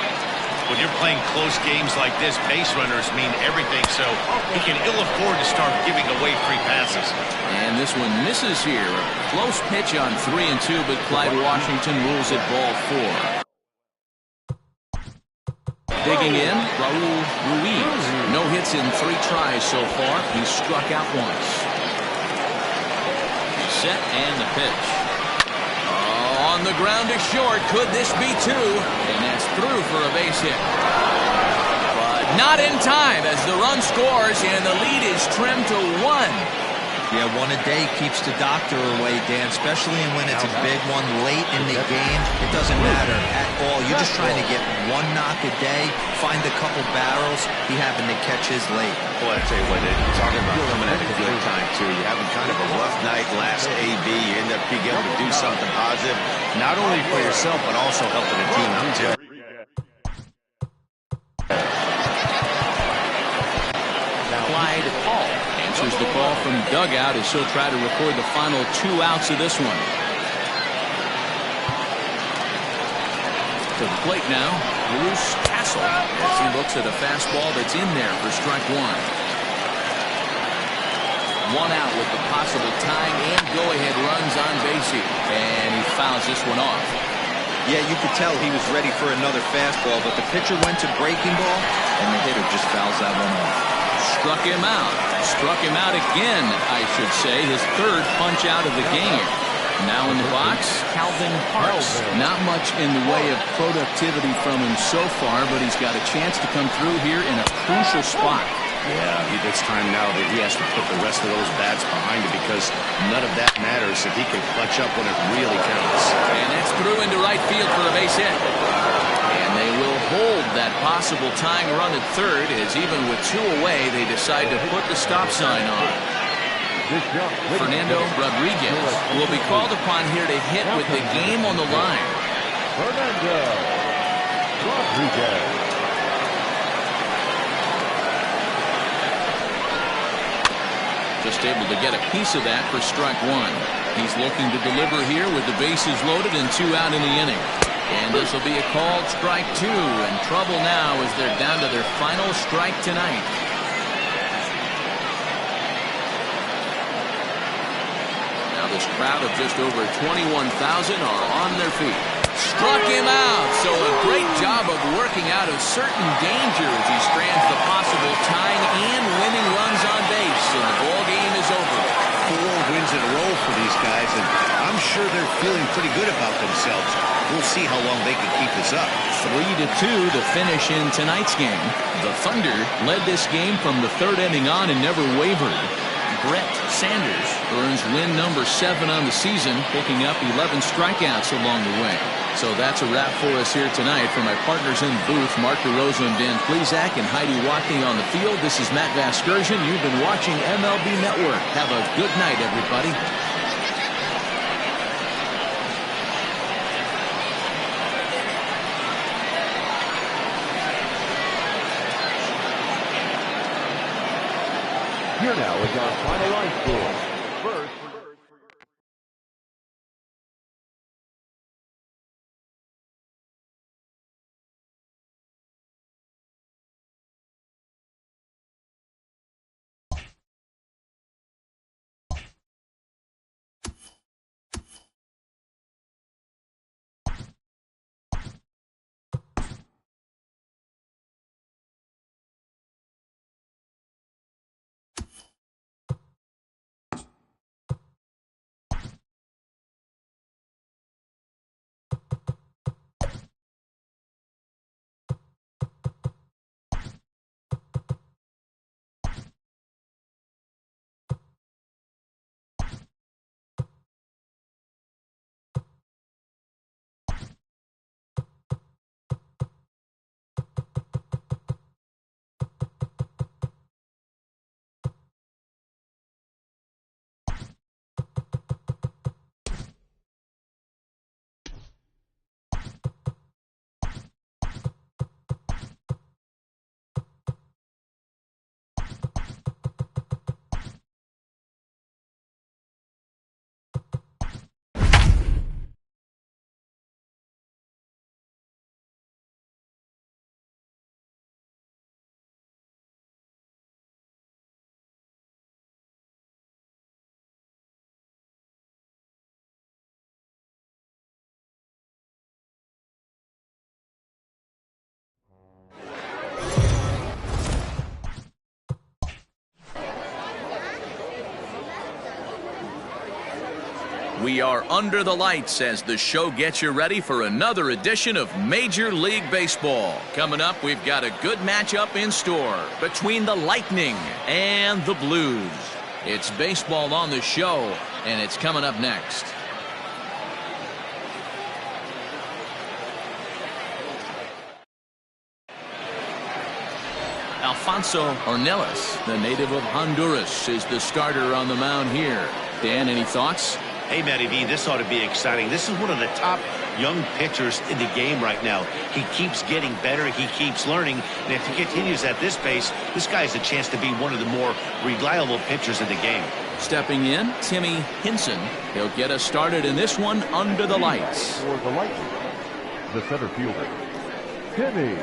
When you're playing close games like this, base runners mean everything, so he can ill afford to start giving away free passes. And this one misses here. A close pitch on 3-2, but Clyde Washington rules it ball 4. Digging in, Raul Ruiz. No hits in 3 tries so far. He's struck out once. He's set and the pitch. On the ground to short. Could this be 2? And that's through for a base hit. But not in time as the run scores and the lead is trimmed to 1. Yeah, 1 a day keeps the doctor away, Dan, especially when it's a big one late in the game. It doesn't matter at all. You're just trying to get 1 knock a day, find a couple barrels. He happened to catch his late. Well, I tell you what, you're talking about coming at a good time, too. You're having kind of a rough night last AB. You end up being able to do something positive, not only for yourself, but also helping the team out, too. Clyde Hall answers the call from dugout as he'll try to record the final 2 outs of this one. To the plate now, Bruce Castle as he looks at a fastball that's in there for strike 1. 1 out with the possible tying and go-ahead runs on base here. And he fouls this one off. Yeah, you could tell he was ready for another fastball, but the pitcher went to breaking ball, and the hitter just fouls that one off. Struck him out. Struck him out again, I should say. His 3rd punch out of the game. Now in the box, Calvin Parks. Not much in the way of productivity from him so far, but he's got a chance to come through here in a crucial spot. Yeah, it's time now that he has to put the rest of those bats behind him because none of that matters if he can clutch up when it really counts. And that's through into right field for a base hit. And they will hold that possible tying run at 3rd as even with 2 away, they decide to put the stop sign on. Fernando Rodriguez will be called upon here to hit with the game on the line. Fernando Rodriguez. Just able to get a piece of that for strike 1. He's looking to deliver here with the bases loaded and 2 out in the inning. And this will be a called strike 2. And trouble now as they're down to their final strike tonight. Now this crowd of just over 21,000 are on their feet. Struck him out. So a great job of working out of certain danger as he strands the possible tying and winning runs on base. And the ball game is over. 4 wins in a row for these guys, and I'm sure they're feeling pretty good about themselves. We'll see how long they can keep this up. 3-2 to finish in tonight's game. The Thunder led this game from the third inning on and never wavered. Brett Sanders earns win number 7 on the season, picking up 11 strikeouts along the way. So that's a wrap for us here tonight. For my partners in the booth, Mark DeRosa and Dan Plesac, and Heidi Watney on the field, this is Matt Vasgersian. You've been watching MLB Network. Have a good night, everybody. Here now is our final line score. First. We are under the lights as the show gets you ready for another edition of Major League Baseball. Coming up, we've got a good matchup in store between the Lightning and the Blues. It's baseball on the show, and it's coming up next. Alfonso Ornelas, the native of Honduras, is the starter on the mound here. Dan, any thoughts? Hey, Matty V, this ought to be exciting. This is one of the top young pitchers in the game right now. He keeps getting better. He keeps learning. And if he continues at this pace, this guy has a chance to be one of the more reliable pitchers in the game. Stepping in, Timmy Hinson. He'll get us started in this one under the lights. For the Lightning, the center fielder, Timmy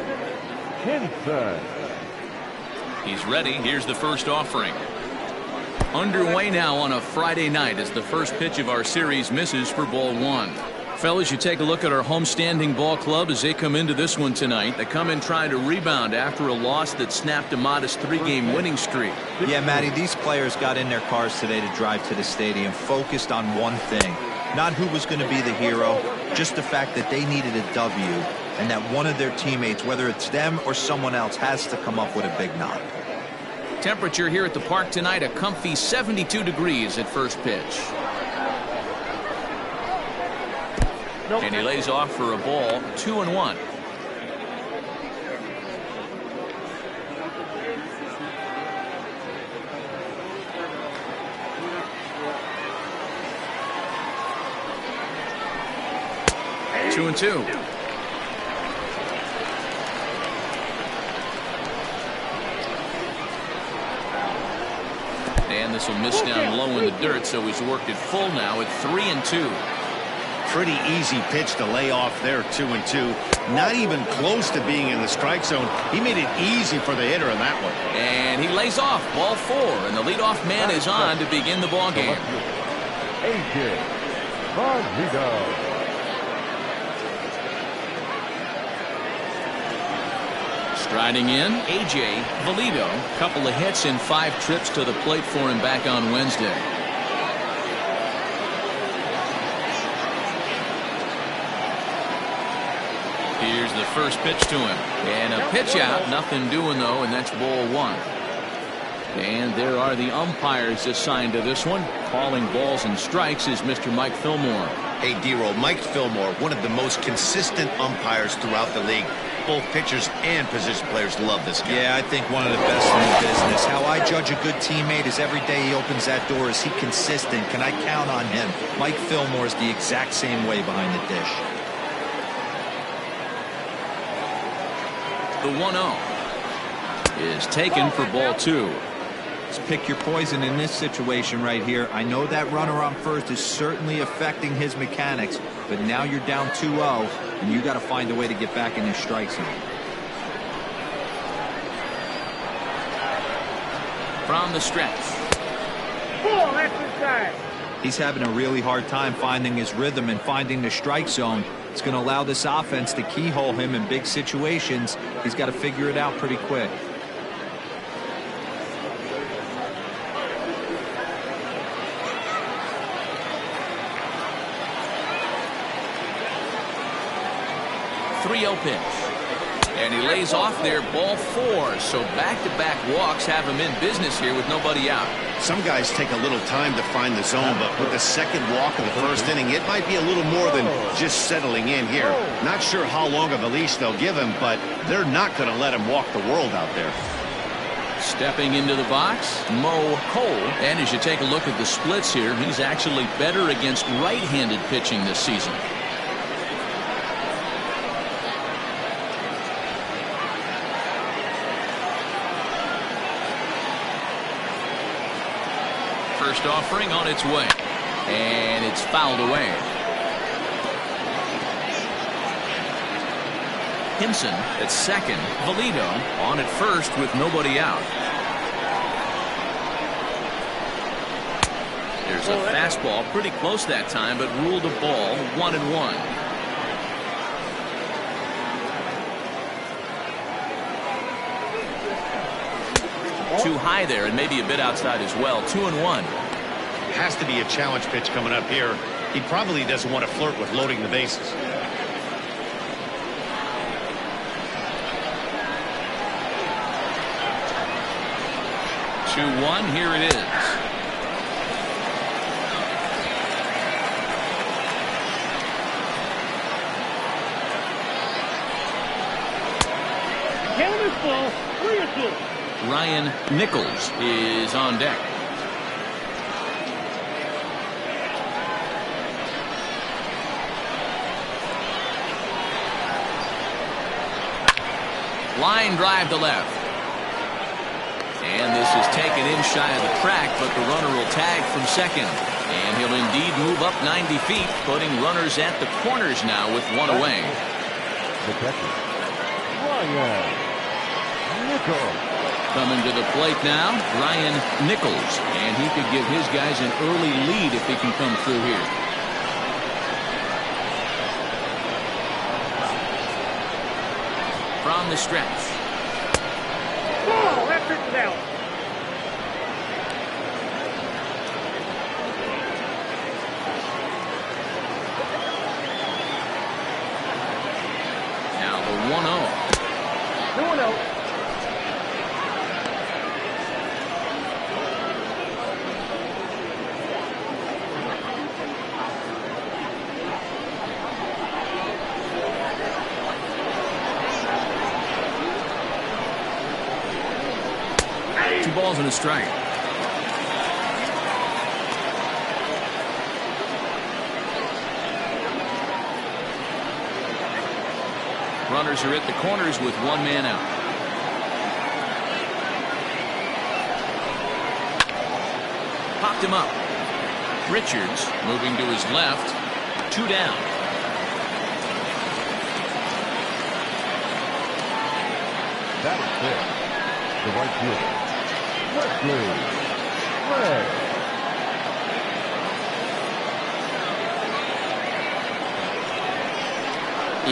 Hinson. He's ready. Here's the first offering. Underway now on a Friday night as the first pitch of our series misses for ball 1. Fellas, you take a look at our homestanding ball club as they come into this one tonight. They come in trying to rebound after a loss that snapped a modest 3-game winning streak. Yeah, Matty, these players got in their cars today to drive to the stadium, focused on one thing. Not who was going to be the hero, just the fact that they needed a W and that one of their teammates, whether it's them or someone else, has to come up with a big knock. Temperature here at the park tonight, a comfy 72 degrees at first pitch. And he lays off for a ball, 2-1. Two and two. And this will miss down low in the dirt, so he's worked it full now at 3-2. Pretty easy pitch to lay off there, 2-2. Not even close to being in the strike zone. He made it easy for the hitter in that one. And he lays off, ball 4, and the leadoff man is on to begin the ball game. A.J. Valido. Striding in, A.J. Valido. Couple of hits and 5 trips to the plate for him back on Wednesday. Here's the first pitch to him. And a pitch out. Nothing doing, though, and that's ball one. And there are the umpires assigned to this one. Calling balls and strikes is Mr. Mike Fillmore. Hey, D-Roll, Mike Fillmore, one of the most consistent umpires throughout the league. Both pitchers and position players love this guy. Yeah, I think one of the best in the business. How I judge a good teammate is every day he opens that door. Is he consistent? Can I count on him? Mike Fillmore is the exact same way behind the dish. The 1-0 is taken for ball two. Just pick your poison in this situation right here. I know that runner on first is certainly affecting his mechanics, but now you're down 2-0, and you got to find a way to get back in this strike zone. From the stretch. He's having a really hard time finding his rhythm and finding the strike zone. It's going to allow this offense to keyhole him in big situations. He's got to figure it out pretty quick. Pitch, and he lays off there, ball four. So back-to-back walks have him in business here with nobody out. Some guys take a little time to find the zone, but with the second walk of the first inning, it might be a little more than just settling in here. Not sure how long of a leash they'll give him, but they're not going to let him walk the world out there. Stepping into the box, Mo Cole. And as you take a look at the splits here, he's actually better against right-handed pitching this season. First offering on its way, and it's fouled away. Hinson at second, Valito on at first with nobody out. There's a fastball pretty close that time, but ruled a ball, 1-1. Too high there, and maybe a bit outside as well. 2-1. Has to be a challenge pitch coming up here. He probably doesn't want to flirt with loading the bases. 2-1. Here it is. Ryan Nichols is on deck. Line drive to left. And this is taken in shy of the track, but the runner will tag from second. And he'll indeed move up 90 feet, putting runners at the corners now with one away. The catcher, Ryan Nichols. Coming to the plate now, Ryan Nichols. And he could give his guys an early lead if he can come through here. From the stretch. Ball, that pitch is out. Now the 1-0. 2-0. Balls and a strike. Runners are at the corners with one man out. Popped him up. Richards moving to his left. 2 down. That is it. The right fielder, Wesley Gray.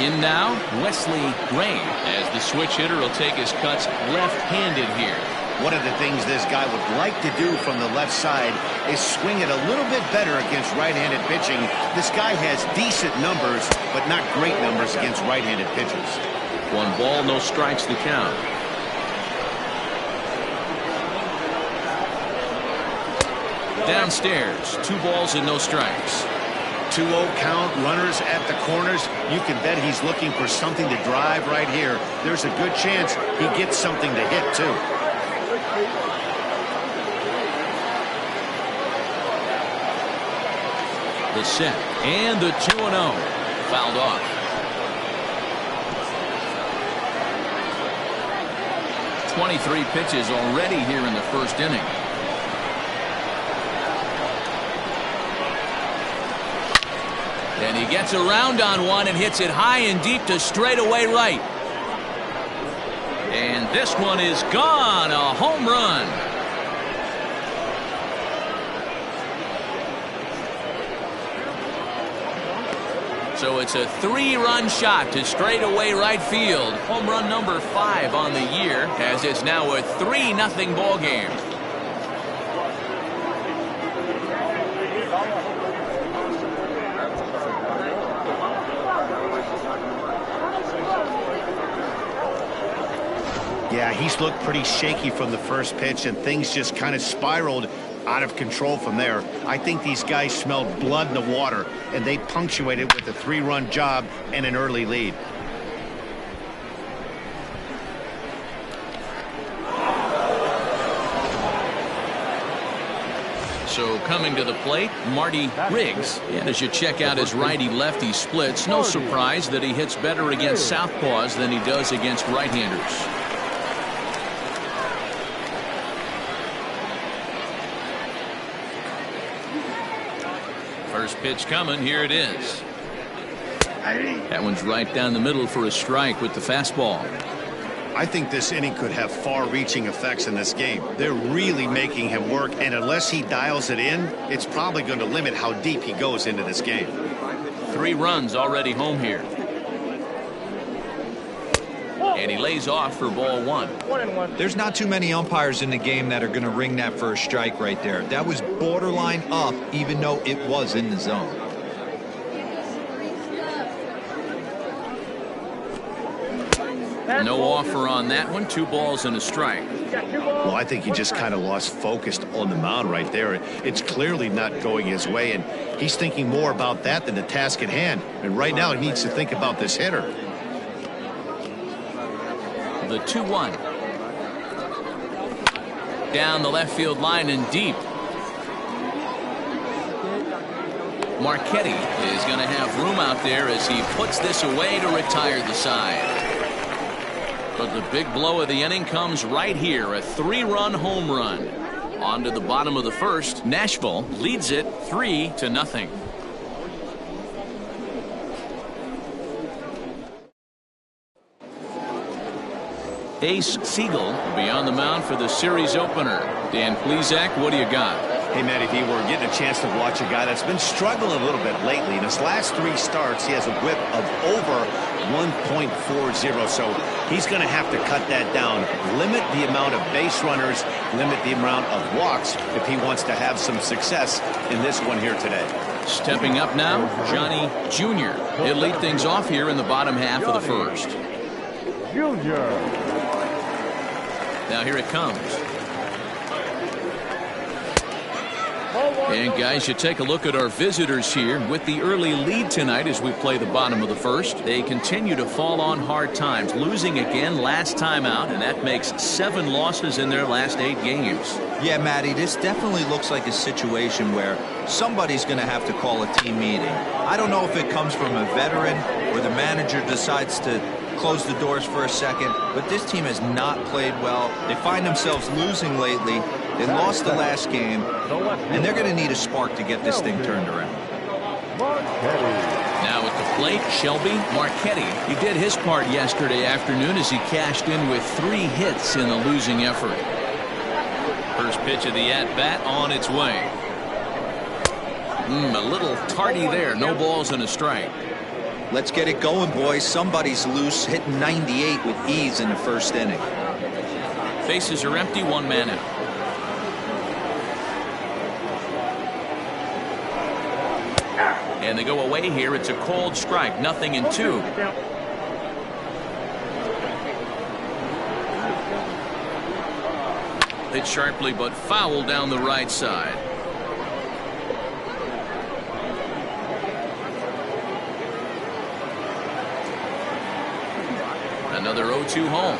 In now, Wesley Gray, as the switch hitter will take his cuts left-handed here. One of the things this guy would like to do from the left side is swing it a little bit better against right-handed pitching. This guy has decent numbers, but not great numbers against right-handed pitchers. 1 ball, no strikes to count. Downstairs, 2 balls and no strikes. 2-0 count, runners at the corners. You can bet he's looking for something to drive right here. There's a good chance he gets something to hit, too. The set and the 2-0. Fouled off. .23 pitches already here in the first inning. And he gets around on one and hits it high and deep to straightaway right. And this one is gone. A home run. So it's a 3-run shot to straightaway right field. Home run number 5 on the year, as it's now a 3-0 ball game. Yeah, he's looked pretty shaky from the first pitch, and things just kind of spiraled out of control from there. I think these guys smelled blood in the water, and they punctuated with a 3-run job and an early lead. So coming to the plate, Marty Riggs. And as you check out his righty-lefty splits, no surprise that he hits better against southpaws than he does against right-handers. First pitch coming. Here it is. That one's right down the middle for a strike with the fastball. I think this inning could have far-reaching effects in this game. They're really making him work, and unless he dials it in, it's probably going to limit how deep he goes into this game. 3 runs already home here. And he lays off for ball 1. There's not too many umpires in the game that are going to ring that first strike right there. That was borderline up, even though it was in the zone. No offer on that one. 2 balls and a strike. Well, I think he just kind of lost focus on the mound right there. It's clearly not going his way, and he's thinking more about that than the task at hand. And right now he needs to think about this hitter. The 2-1. Down the left field line and deep. Marchetti is going to have room out there as he puts this away to retire the side. But the big blow of the inning comes right here. A 3-run home run. On to the bottom of the first. Nashville leads it 3-0. Ace Siegel will be on the mound for the series opener. Dan Plesac, what do you got? Hey, Matty V, we're getting a chance to watch a guy that's been struggling a little bit lately. In his last 3 starts, he has a whip of over 1.40, so he's going to have to cut that down, limit the amount of base runners, limit the amount of walks if he wants to have some success in this one here today. Stepping up now, Johnny Jr. He'll lead things off here in the bottom half of the first. Junior. Now here it comes. And guys, you take a look at our visitors here with the early lead tonight as we play the bottom of the first. They continue to fall on hard times, losing again last time out, and that makes 7 losses in their last 8 games. Yeah, Matty, this definitely looks like a situation where somebody's going to have to call a team meeting. I don't know if it comes from a veteran or the manager decides to close the doors for a second, but this team has not played well. They find themselves losing lately. They lost the last game, and they're going to need a spark to get this thing turned around. Now at the plate, Shelby Marchetti. He did his part yesterday afternoon as he cashed in with 3 hits in the losing effort. First pitch of the at-bat on its way. A little tardy there. No balls and a strike. Let's get it going, boys. Somebody's loose, hitting 98 with ease in the first inning. Bases are empty, one man out. And they go away here. It's a called strike, 0-2. Hit sharply but foul down the right side. Another 0-2 home.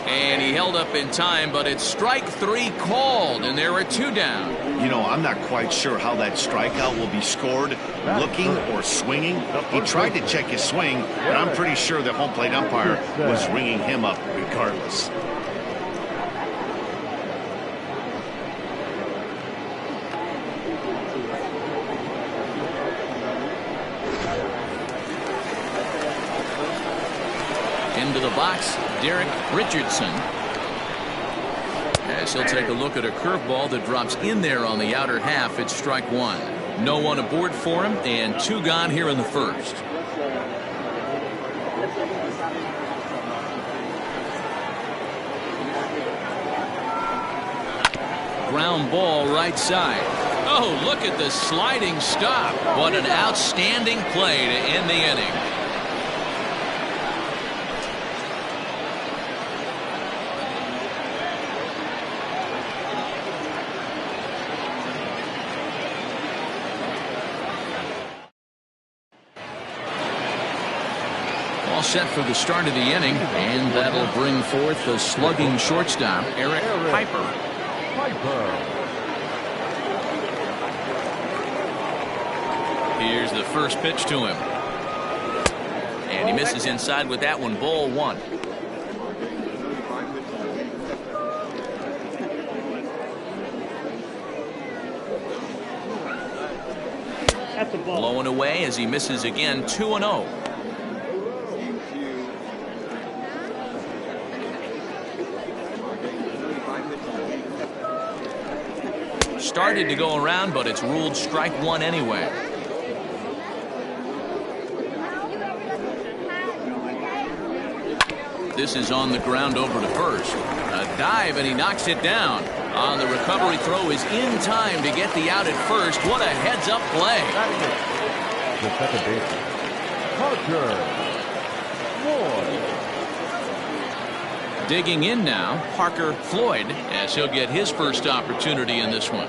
And he held up in time, but it's strike 3 called, and there are 2 down. You know, I'm not quite sure how that strikeout will be scored, looking or swinging. He tried to check his swing, but I'm pretty sure the home plate umpire was ringing him up regardless. Into the box, Derek Richardson. As he'll take a look at a curveball that drops in there on the outer half. It's strike 1. No one aboard for him, and 2 gone here in the first. Ground ball right side. Oh, look at the sliding stop. What an outstanding play to end the inning. All set for the start of the inning, and that'll bring forth the slugging shortstop, Eric Piper. Here's the first pitch to him. And he misses inside with that one, ball 1. Blowing away as he misses again, 2-0. Started to go around, but it's ruled strike 1 anyway. This is on the ground over to first. A dive, and he knocks it down. On the recovery throw is in time to get the out at first. What a heads-up play. The second baseman, Parker Floyd. Digging in now, Parker Floyd, as he'll get his first opportunity in this one.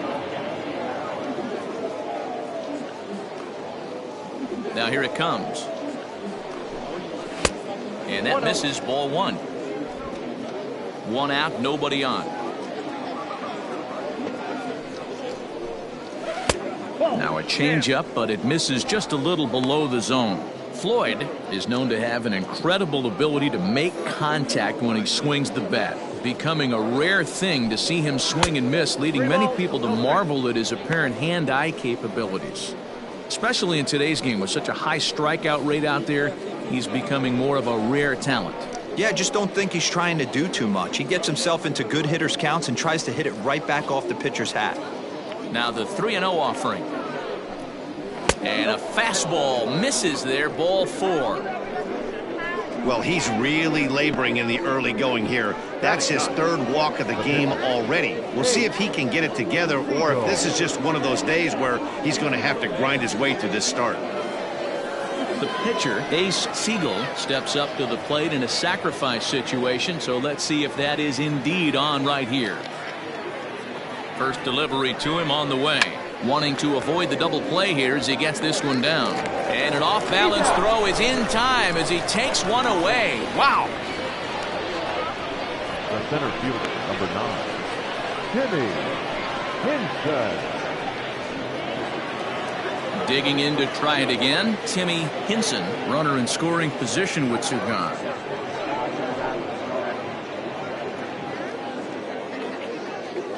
Now here it comes. And that misses, ball 1. 1 out, nobody on. Now a changeup, but it misses just a little below the zone. Floyd is known to have an incredible ability to make contact when he swings the bat, becoming a rare thing to see him swing and miss, leading many people to marvel at his apparent hand-eye capabilities. Especially in today's game with such a high strikeout rate out there, he's becoming more of a rare talent. Yeah, I just don't think he's trying to do too much. He gets himself into good hitters' counts and tries to hit it right back off the pitcher's hat. Now the 3-0 offering. And a fastball misses there, ball 4. Well, he's really laboring in the early going here. That's his 3rd walk of the game already. We'll see if he can get it together, or if this is just one of those days where he's going to have to grind his way through this start. The pitcher, Ace Siegel, steps up to the plate in a sacrifice situation, so let's see if that is indeed on right here. First delivery to him on the way. Wanting to avoid the double play here as he gets this one down. And an off-balance throw is in time as he takes one away. Wow! The center fielder, number 9, Timmy Hinson. Digging in to try it again, Timmy Hinson, runner in scoring position with 2 gone.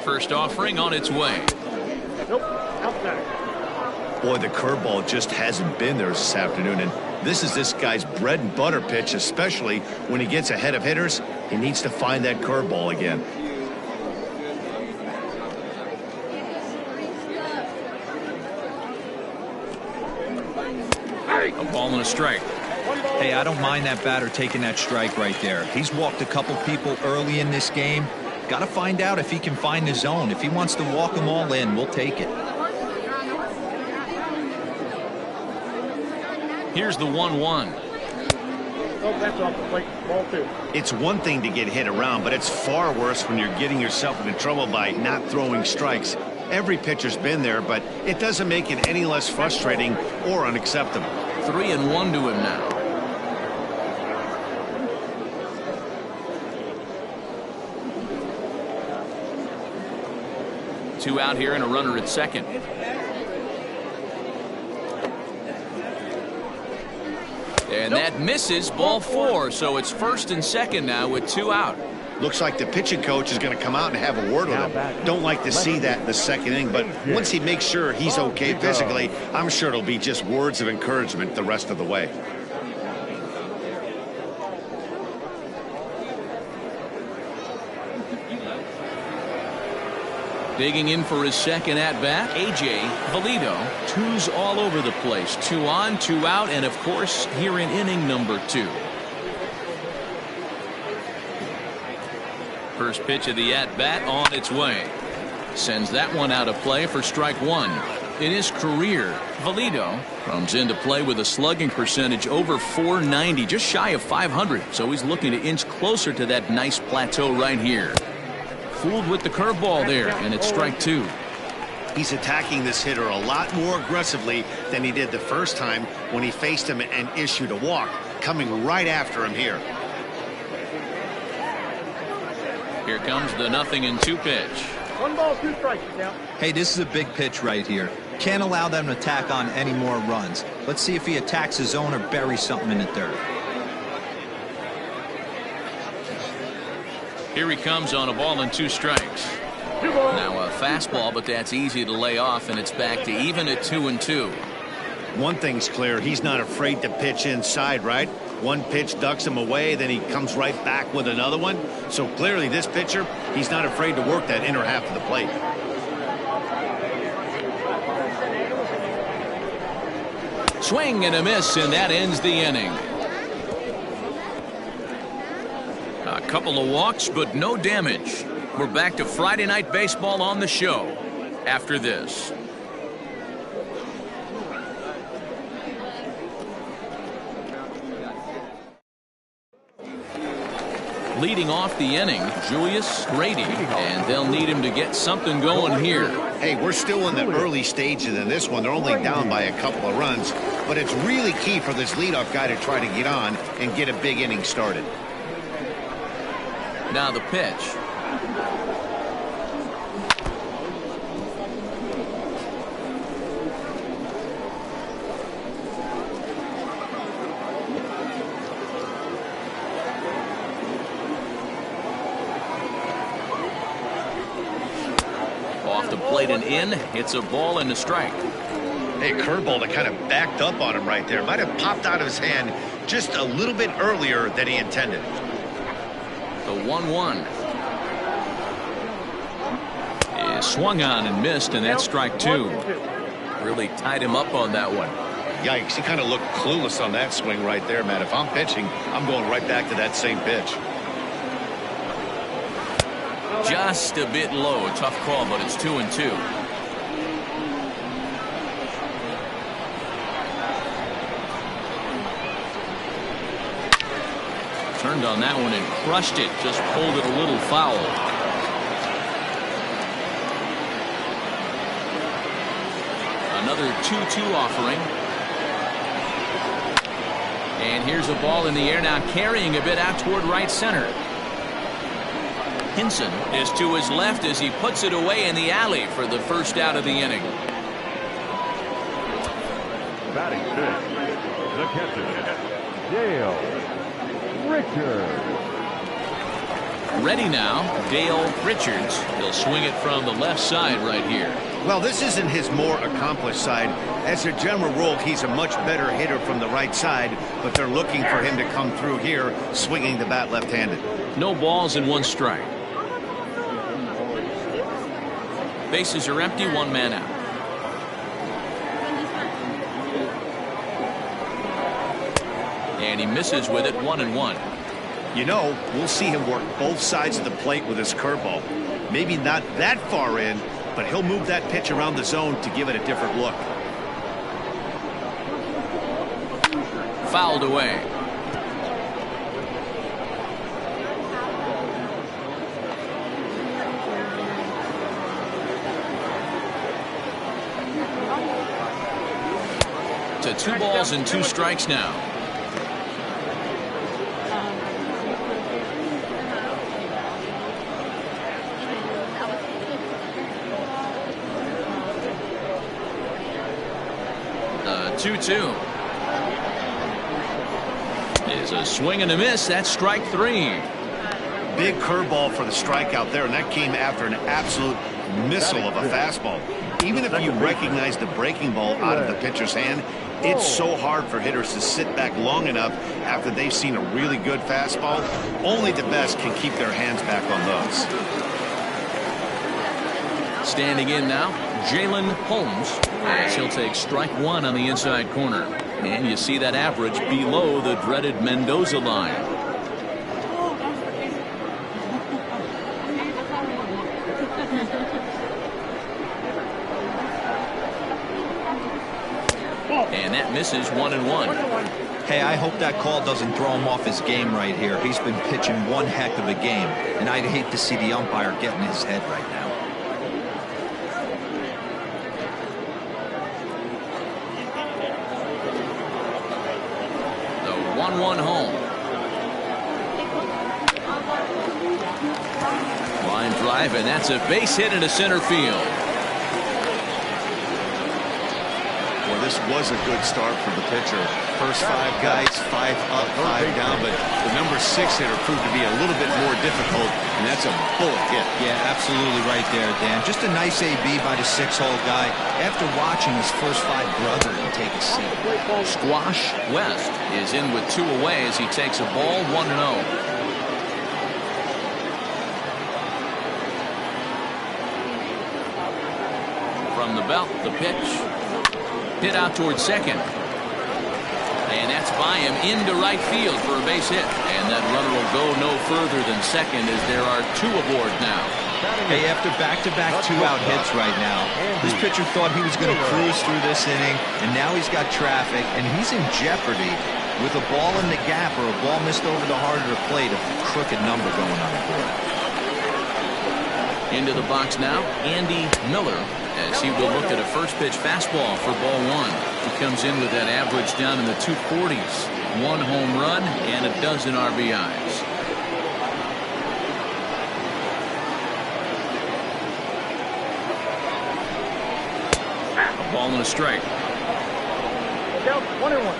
First offering on its way. Boy, the curveball just hasn't been there this afternoon, and this is this guy's bread and butter pitch, especially when he gets ahead of hitters. He needs to find that curveball again. A ball and a strike. Hey, I don't mind that batter taking that strike right there. He's walked a couple people early in this game. Got to find out if he can find the zone. If he wants to walk them all in, we'll take it. Here's the 1-1. Oh, that's off the plate. Ball 2. It's one thing to get hit around, but it's far worse when you're getting yourself into trouble by not throwing strikes. Every pitcher's been there, but it doesn't make it any less frustrating or unacceptable. 3-1 to him now. Two out here and a runner at second. And that misses, ball 4. So it's first and second now with 2 out. Looks like the pitching coach is going to come out and have a word with him. Don't like to see that in the second inning, but once he makes sure he's okay physically, I'm sure it'll be just words of encouragement the rest of the way. Digging in for his second at-bat, A.J. Valido. 2's all over the place. 2 on, 2 out, and of course, here in inning number 2. First pitch of the at-bat on its way. Sends that one out of play for strike 1. In his career, Valido comes into play with a slugging percentage over .490, just shy of .500. So he's looking to inch closer to that nice plateau right here. Fooled with the curveball there, and it's strike 2. He's attacking this hitter a lot more aggressively than he did the first time when he faced him and issued a walk, coming right after him here. Here comes the 0-2 pitch. 1 ball, 2 strikes. Count. Hey, this is a big pitch right here. Can't allow them to tack on any more runs. Let's see if he attacks his zone or buries something in the dirt. Here he comes on a ball and 2 strikes. Now a fastball, but that's easy to lay off, and it's back to even at 2-2. One thing's clear, he's not afraid to pitch inside, right? One pitch ducks him away, then he comes right back with another one. So clearly this pitcher, he's not afraid to work that inner half of the plate. Swing and a miss, and that ends the inning. A couple of walks, but no damage. We're back to Friday Night Baseball on the show after this. Leading off the inning, Julius Grady, and they'll need him to get something going here. Hey, we're still in the early stages in this one. They're only down by a couple of runs, but it's really key for this leadoff guy to try to get on and get a big inning started. Now the pitch. Off the plate and in. It's a ball and a strike. Hey, curveball that kind of backed up on him right there. Might have popped out of his hand just a little bit earlier than he intended. The 1-1 is swung on and missed, and that's strike 2. Really tied him up on that one. Yikes, he kind of looked clueless on that swing right there, man. If I'm pitching, I'm going right back to that same pitch. Just a bit low. Tough call, but it's 2-2. Turned on that one and crushed it. Just pulled it a little foul. Another 2-2 offering. And here's a ball in the air now, carrying a bit out toward right center. Hinson is to his left as he puts it away in the alley for the first out of the inning. Batting fifth, the catcher, Dale Richards. Ready now, Dale Richards. He'll swing it from the left side right here. Well, this isn't his more accomplished side. As a general rule, he's a much better hitter from the right side, but they're looking for him to come through here, swinging the bat left-handed. No balls and 1 strike. Bases are empty, 1 man out. and he misses with it 1-1. You know, we'll see him work both sides of the plate with his curveball. Maybe not that far in, but he'll move that pitch around the zone to give it a different look. Fouled away. To 2 balls and 2 strikes now. The 2-2 is a swing and a miss. That's strike 3. Big curveball for the strikeout there, and that came after an absolute missile of a fastball. Even if you recognize the breaking ball out of the pitcher's hand, it's so hard for hitters to sit back long enough after they've seen a really good fastball. Only the best can keep their hands back on those. Standing in now, Jalen Holmes, as he'll take strike 1 on the inside corner. And you see that average below the dreaded Mendoza line. And that misses 1-1. Hey, I hope that call doesn't throw him off his game right here. He's been pitching one heck of a game, and I'd hate to see the umpire get in his head right now. The 1-1 home. Line drive, and that's a base hit into center field. This was a good start for the pitcher. First 5 guys, 5 up, 5 down, but the number 6 hitter proved to be a little bit more difficult, and that's a bullet hit. Yeah, absolutely right there, Dan. Just a nice AB by the 6-hole guy after watching his first 5 brother take a seat. Squash West is in with 2 away as he takes a ball 1-0. From the belt, the pitch. Hit out towards second. And that's by him into right field for a base hit. And that runner will go no further than second as there are 2 aboard now. Hey, after back-to-back 2-out hits right now, this pitcher thought he was going to cruise through this inning, and now he's got traffic, and he's in jeopardy with a ball in the gap or a ball missed over the heart of the plate, a crooked number going on the board. Into the box now, Andy Miller, as he will look at a first pitch fastball for ball 1. He comes in with that average down in the 240s. 1 home run and a dozen RBIs. A ball and a strike. Down 1-1.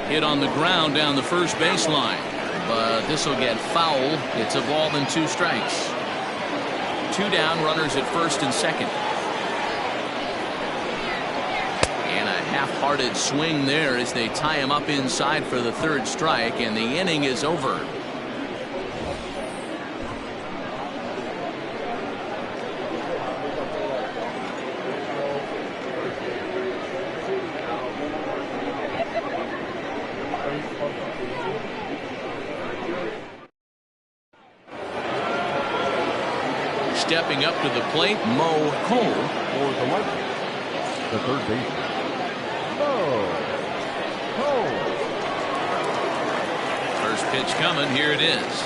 Hit on the ground down the first baseline, but this will get foul. It's a ball and 2 strikes. 2 down, runners at first and second. And a half-hearted swing there as they tie him up inside for the 3rd strike, and the inning is over. Stepping up to the plate, Mo Cole. For the left, the third baseman, Mo Cole. First pitch coming. Here it is.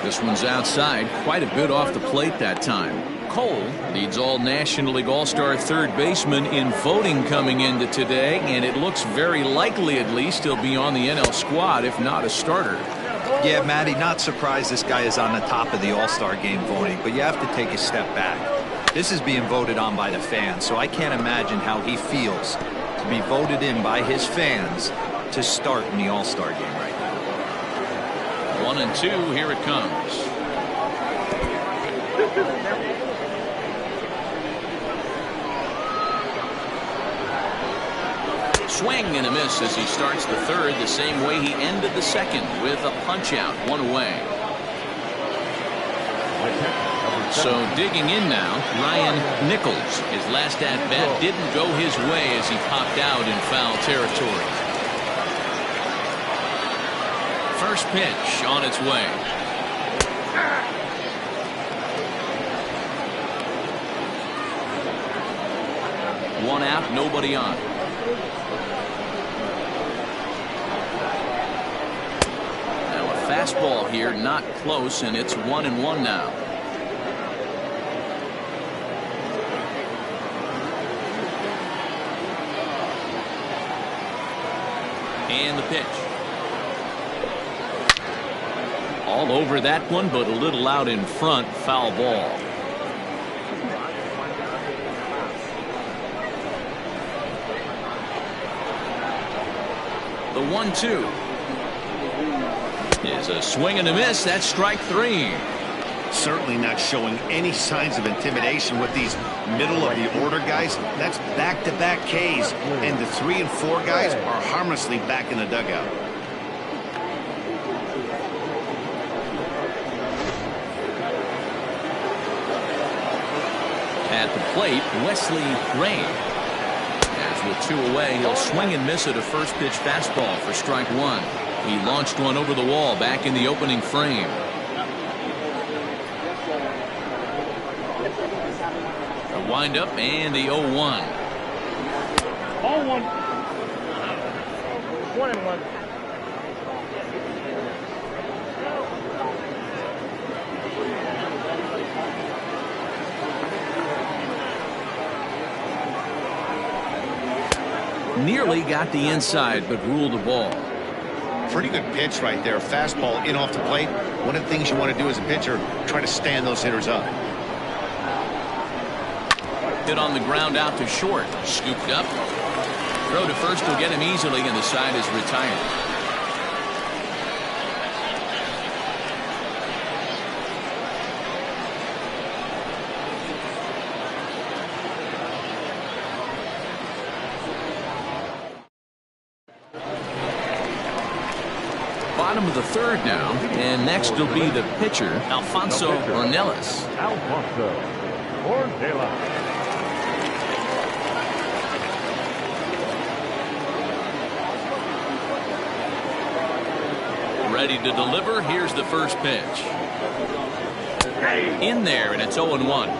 This one's outside, quite a bit off the plate that time. Cole leads all National League All-Star third baseman in voting coming into today, and it looks very likely, at least, he'll be on the NL squad, if not a starter. Yeah, Matty, not surprised this guy is on the top of the All-Star game voting, but you have to take a step back. This is being voted on by the fans, so I can't imagine how he feels to be voted in by his fans to start in the All-Star game right now. 1-2, here it comes. Swing and a miss as he starts the 3rd the same way he ended the 2nd with a punch out, 1 away. The catcher, number So digging in now, Ryan Nichols. His last at-bat didn't go his way as he popped out in foul territory. First pitch on its way. One out, nobody on. Now a fastball here, not close, and it's 1-1 now. And the pitch. All over that one, but a little out in front. Foul ball. The 1-2 is a swing and a miss. That's strike 3. Certainly not showing any signs of intimidation with these middle of the order guys. That's back-to-back Ks, and the 3 and 4 guys are harmlessly back in the dugout. At the plate, Wesley Ray. As with 2 away, he'll swing and miss at a first pitch fastball for strike 1. He launched one over the wall back in the opening frame. A windup and the 0-1. 0-1. 1-1. Nearly got the inside, but ruled the ball. Pretty good pitch right there. Fastball in off the plate. One of the things you want to do as a pitcher, try to stand those hitters up. Hit on the ground out to short. Scooped up. Throw to first will get him easily, and the side is retired. Bottom of the third now, and next will be the pitcher, Alfonso Ornelas. Alfonso Ornelas. Ready to deliver. Here's the first pitch. In there, and it's 0-1.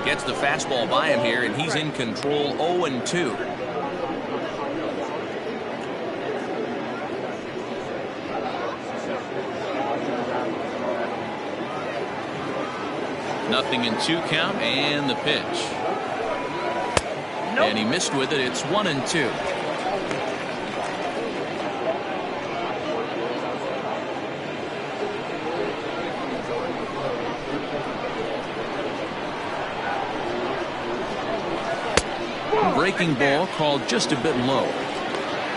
Gets the fastball by him here, and he's in control. 0-2. Nothing in 2 count, and the pitch. And he missed with it. It's 1-2. Breaking ball called just a bit low.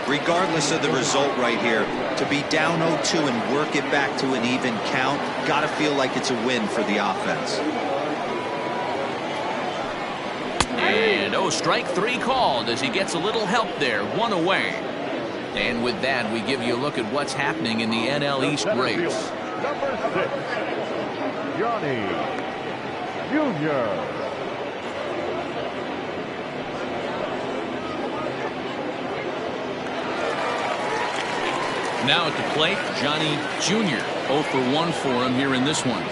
Regardless of the result right here, to be down 0-2 and work it back to an even count, gotta feel like it's a win for the offense. And strike 3 called as he gets a little help there. 1 away. And with that, we give you a look at what's happening in the NL East race. Number 6, Johnny Jr. Now at the plate, Johnny Jr. 0 for 1 for him here in this one.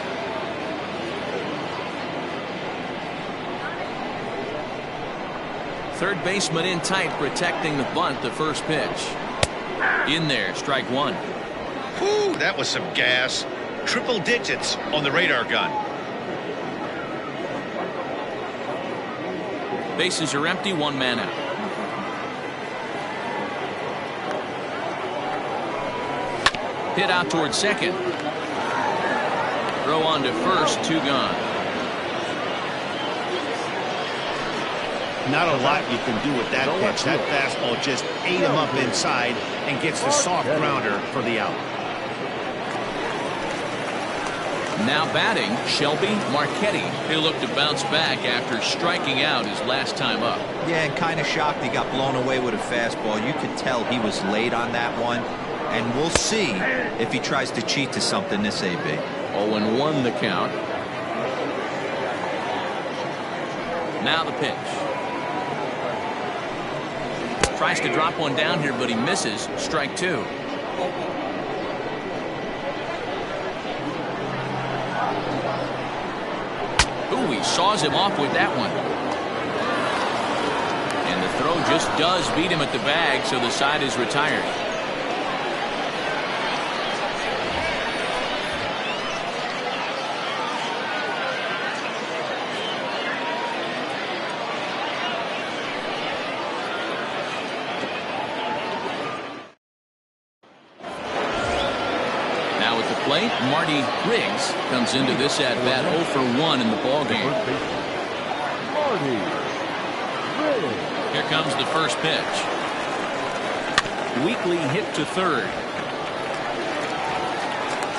Third baseman in tight, protecting the bunt. The first pitch. In there, strike 1. Whew, that was some gas. Triple digits on the radar gun. Bases are empty, 1 man out. Hit out towards second. Throw on to first, 2 gone. Not a lot you can do with that pitch. That fastball just ate him up inside and gets the soft grounder for the out. Now batting, Shelby Marchetti. He looked to bounce back after striking out his last time up. Yeah, and kind of shocked he got blown away with a fastball. You could tell he was late on that one. And we'll see if he tries to cheat to something this AB. 0-1 the count. Now the pitch. Tries to drop one down here, but he misses. Strike two. Ooh, he saws him off with that one. And the throw just does beat him at the bag, so the side is retired. Marty Riggs comes into this at bat 0 for 1 in the ball game. Marty Riggs. Here comes the first pitch. Weakly hit to third.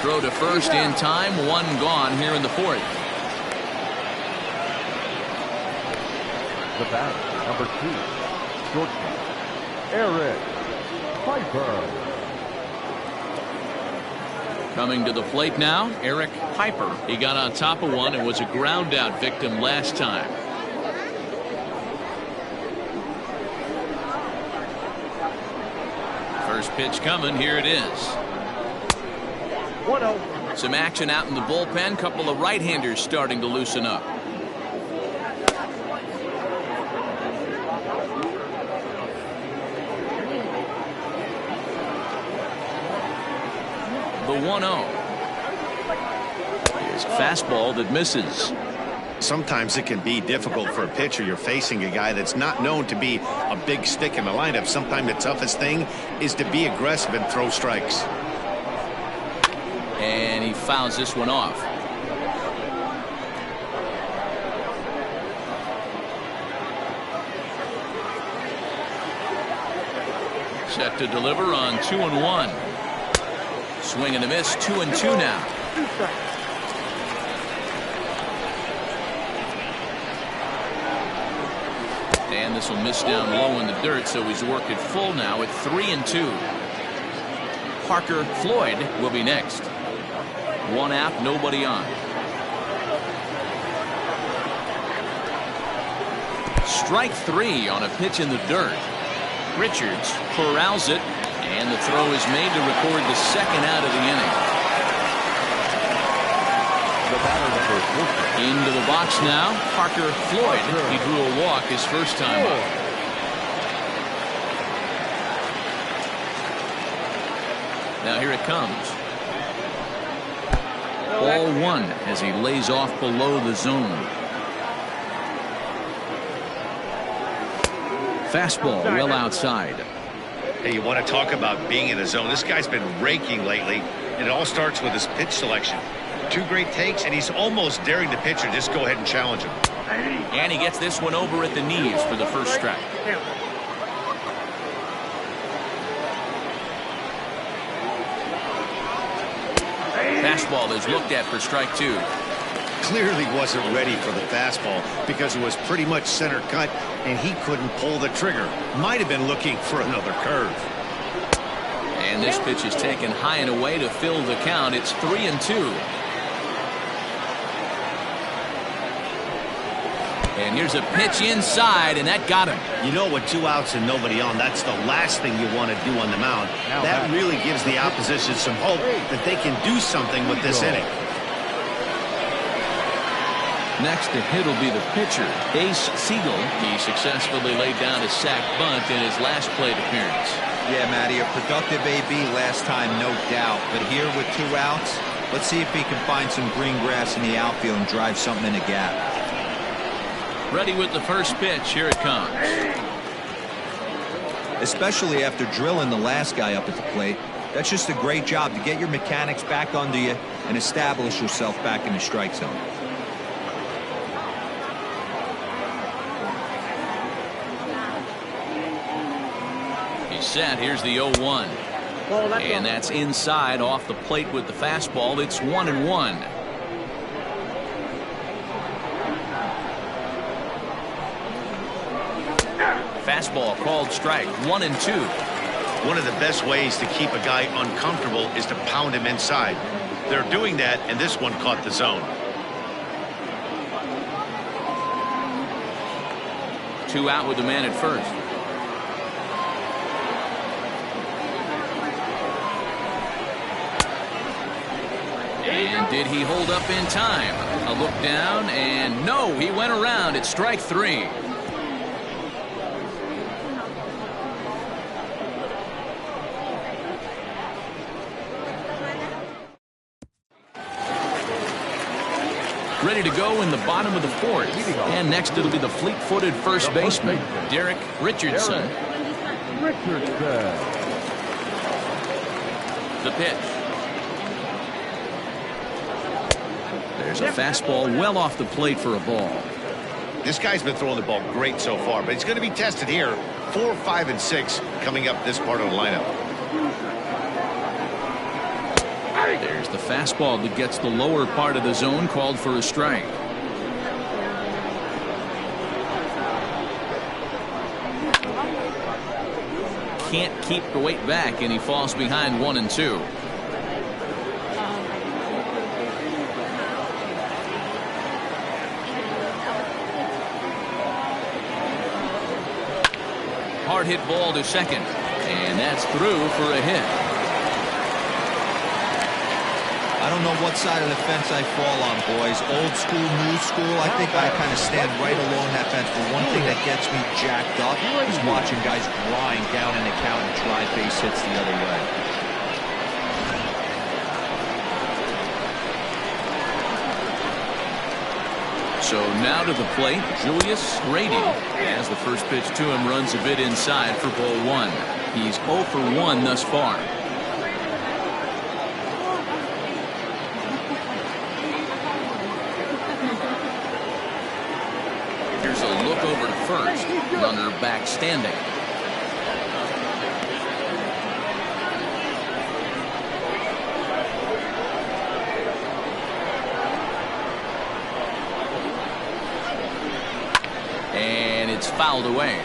Throw to first in time. One gone here in the fourth. The bat, number 2, shortstop, Eric Piper. Coming to the plate now, Eric Piper. He got on top of one and was a ground out victim last time. First pitch coming. Here it is. 1-0. Some action out in the bullpen. Couple of right-handers starting to loosen up. The 1-0 is a fastball that misses. Sometimes it can be difficult for a pitcher. You're facing a guy that's not known to be a big stick in the lineup. Sometimes the toughest thing is to be aggressive and throw strikes. And he fouls this one off. Set to deliver on 2-1. Swing and a miss. 2-2 now. And this will miss down low in the dirt, so he's worked it full now at 3-2. Parker Floyd will be next. One out, nobody on. Strike three on a pitch in the dirt. Richards corrals it. And the throw is made to record the second out of the inning. Into the box now, Parker Floyd. He drew a walk his first time up. Now here it comes. Ball one as he lays off below the zone. Fastball well outside. Hey, you want to talk about being in the zone. This guy's been raking lately, and it all starts with his pitch selection. 2 great takes, and he's almost daring the pitcher just go ahead and challenge him. And he gets this one over at the knees for the first strike. Fastball is looked at for strike two. Clearly wasn't ready for the fastball because it was pretty much center cut, and he couldn't pull the trigger. Might have been looking for another curve. And this pitch is taken high and away to fill the count. It's 3-2. And here's a pitch inside, and that got him. You know, with 2 outs and nobody on, that's the last thing you want to do on the mound. That really gives the opposition some hope that they can do something with this inning. Next to hit will be the pitcher, Ace Siegel. He successfully laid down a sac bunt in his last plate appearance. Yeah, Matty, a productive AB last time, no doubt. But here with 2 outs, let's see if he can find some green grass in the outfield and drive something in the gap. Ready with the first pitch. Here it comes. Especially after drilling the last guy up at the plate. That's just a great job to get your mechanics back under you and establish yourself back in the strike zone. He's set. Here's the 0-1. And that's inside off the plate with the fastball. It's 1-1. Fastball called strike. 1-2. One of the best ways to keep a guy uncomfortable is to pound him inside. They're doing that, and this one caught the zone. 2 out with the man at first. And did he hold up in time? A look down, and no, he went around. It's strike 3. Ready to go in the bottom of the 4th. And next it'll be the fleet-footed first baseman, Derek Richardson. The pitch. There's a fastball well off the plate for a ball. This guy's been throwing the ball great so far, but he's going to be tested here. 4, 5, and 6 coming up this part of the lineup. There's the fastball that gets the lower part of the zone, called for a strike. Can't keep the weight back, and he falls behind 1-2. Hard hit ball to second, and that's through for a hit. I don't know what side of the fence I fall on, boys. Old school, new school. I think I kind of stand right along that fence. But one thing that gets me jacked up is watching guys grind down in the count and drive base hits the other way. So now to the plate, Julius Rady, as the first pitch to him runs a bit inside for ball 1. He's 0 for 1 thus far. Here's a look over to first. Runner back standing. And it's fouled away.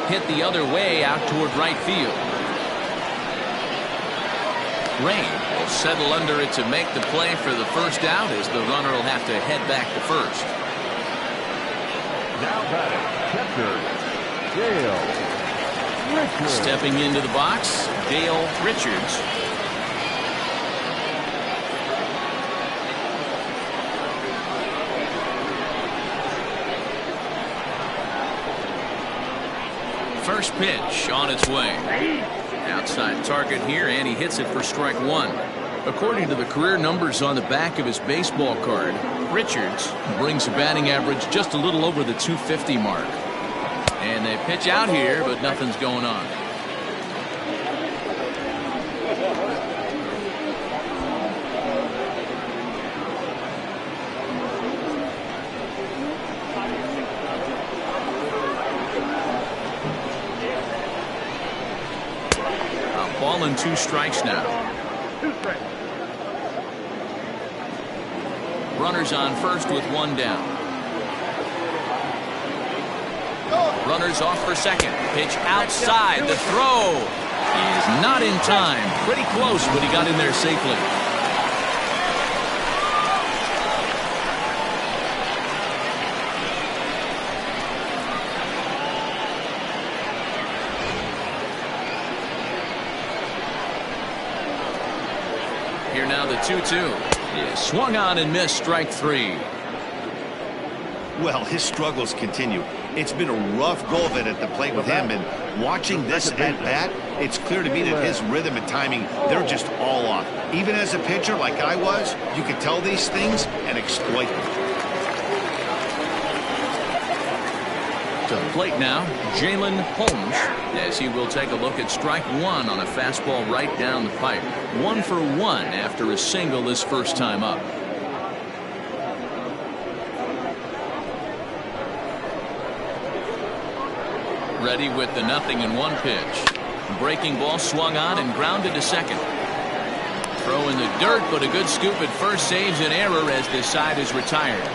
Hit the other way out toward right field. Rain will settle under it to make the play for the first out, as the runner will have to head back to first. Now batting, catcher, Dale Richards. Stepping into the box, Dale Richards. First pitch on its way. Outside target here, and he hits it for strike 1. According to the career numbers on the back of his baseball card, Richards brings a batting average just a little over the 250 mark. And they pitch out here, but nothing's going on. Ball and 2 strikes now. Runners on first with 1 down. Runners off for second. Pitch outside. The throw is not in time. Pretty close, but he got in there safely. Here now the 2-2. Swung on and missed, strike 3. Well, his struggles continue. It's been a rough go of it at the plate with him, and watching this at bat, it's clear to me that his rhythm and timing, they're just all off. Even as a pitcher like I was, you could tell these things and exploit them. To the plate now, Jalen Holmes, as he will take a look at strike 1 on a fastball right down the pipe. 1 for 1 after a single his first time up. Ready with the 0-1 pitch. Breaking ball swung on and grounded to second. Throw in the dirt, but a good scoop at first saves an error as this side is retired.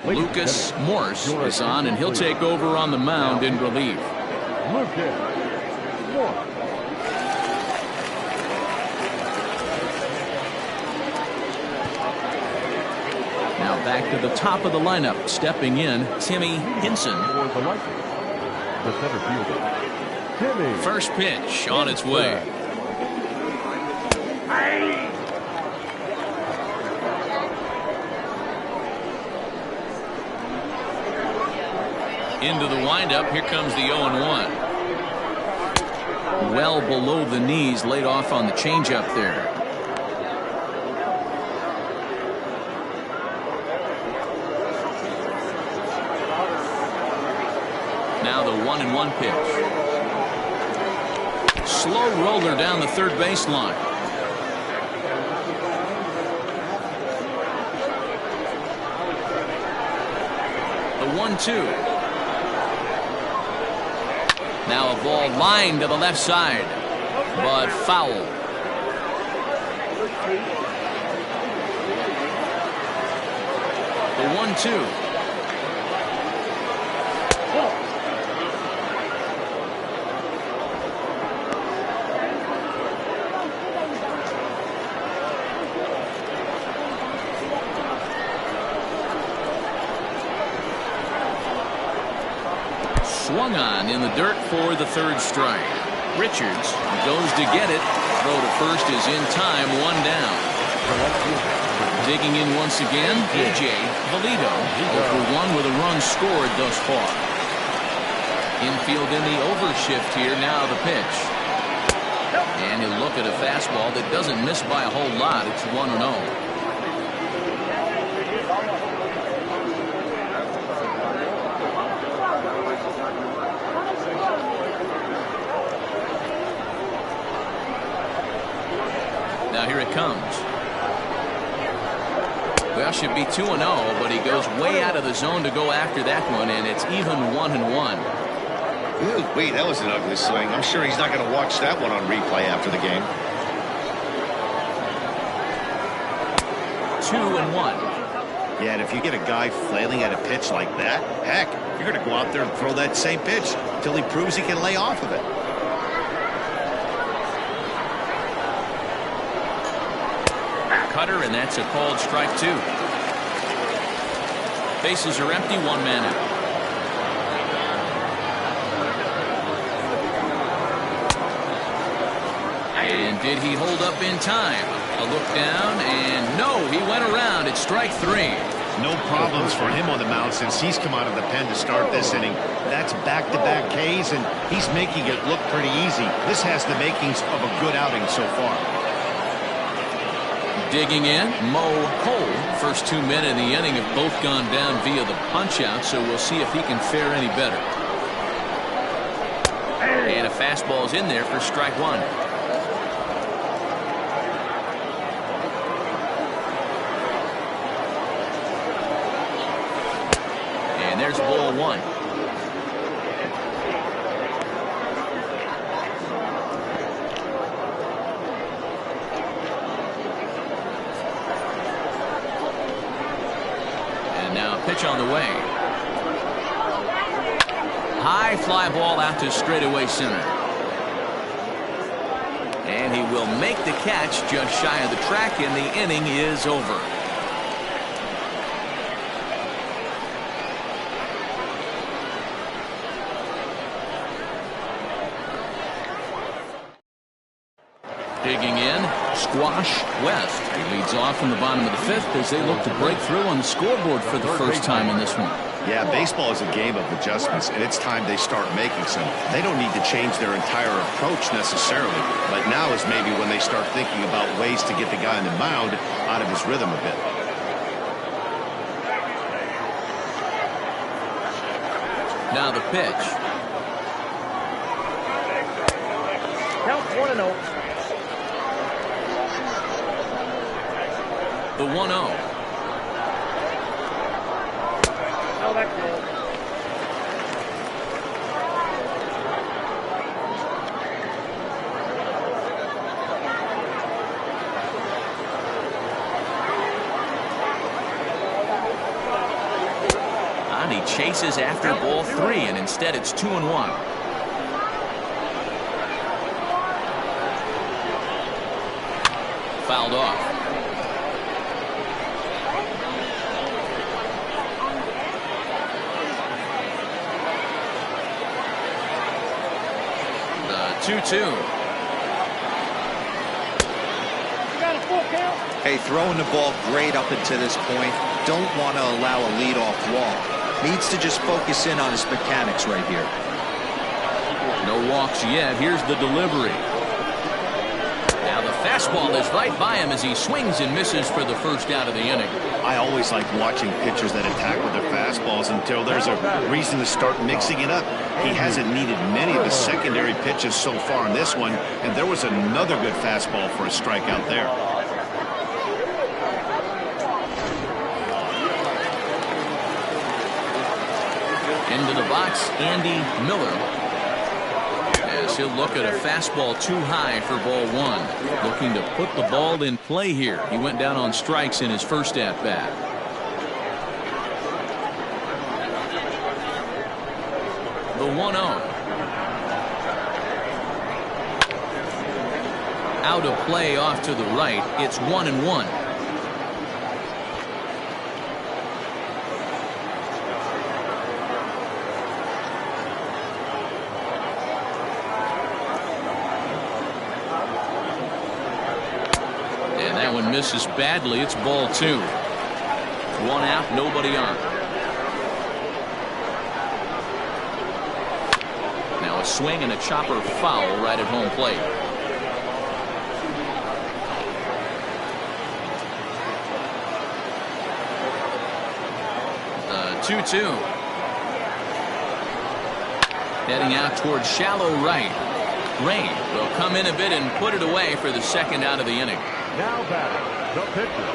Lucas Morse is on, and he'll take over on the mound in relief. Lucas Morse. Now back to the top of the lineup, stepping in, Timmy Hinson. For the Lakers, the center fielder, Timmy. First pitch on its way. Into the windup, here comes the 0-1. Well below the knees, laid off on the changeup there. Now the 1-1 pitch. Slow roller down the third baseline. The 1-2. Now a ball lined to the left side, but foul. The 1-2. Swung on in the dirt for the third strike. Richards goes to get it. Throw to first is in time, one down. Digging in once again, A.J. Valito. 0-for-1 with a run scored thus far. Infield in the overshift here. Now the pitch. And he'll look at a fastball that doesn't miss by a whole lot. It's 1-0. Now here it comes. Well, should be 2-0, but he goes way out of the zone to go after that one, and it's even 1-1. Wait, that was an ugly swing. I'm sure he's not going to watch that one on replay after the game. 2-1. Yeah, and if you get a guy flailing at a pitch like that, heck, you're going to go out there and throw that same pitch until he proves he can lay off of it. Cutter, and that's a called strike two. Bases are empty, one man out. And did he hold up in time? A look down, and no, he went around. It's strike three. No problems for him on the mound since he's come out of the pen to start this inning. That's back-to-back Ks, and he's making it look pretty easy. This has the makings of a good outing so far. Digging in, Mo Cole. First 2 men in the inning have both gone down via the punch-out, so we'll see if he can fare any better. And a fastball's in there for strike one. And there's ball one. Pitch on the way. High fly ball out to straightaway center. And he will make the catch just shy of the track, and the inning is over. Digging in, Squash West. He leads off from the bottom of the fifth as they look to break through on the scoreboard for the first time in this one. Yeah, baseball is a game of adjustments, and it's time they start making some. They don't need to change their entire approach necessarily, but now is maybe when they start thinking about ways to get the guy on the mound out of his rhythm a bit. Now the pitch. Count 1-0. The 1-0. Oh, that's good. And he chases after ball 3, and instead it's 2-1. Fouled off. The 2-2. Hey, throwing the ball great up until this point. Don't want to allow a leadoff walk. Needs to just focus in on his mechanics right here. No walks yet. Here's the delivery. Now the fastball is right by him as he swings and misses for the first out of the inning. I always like watching pitchers that attack with their fastballs until there's a reason to start mixing it up. He hasn't needed many of the secondary pitches so far in this one, and there was another good fastball for a strikeout there. Into the box, Andy Miller. As he'll look at a fastball too high for ball 1. Looking to put the ball in play here. He went down on strikes in his first at-bat. The 1-0. Out of play off to the right. It's 1-1. Misses badly. It's ball 2. 1 out, nobody on. Now a swing and a chopper foul right at home plate. The 2-2. Heading out towards shallow right. Rain will come in a bit and put it away for the second out of the inning. Now batting, the pitcher,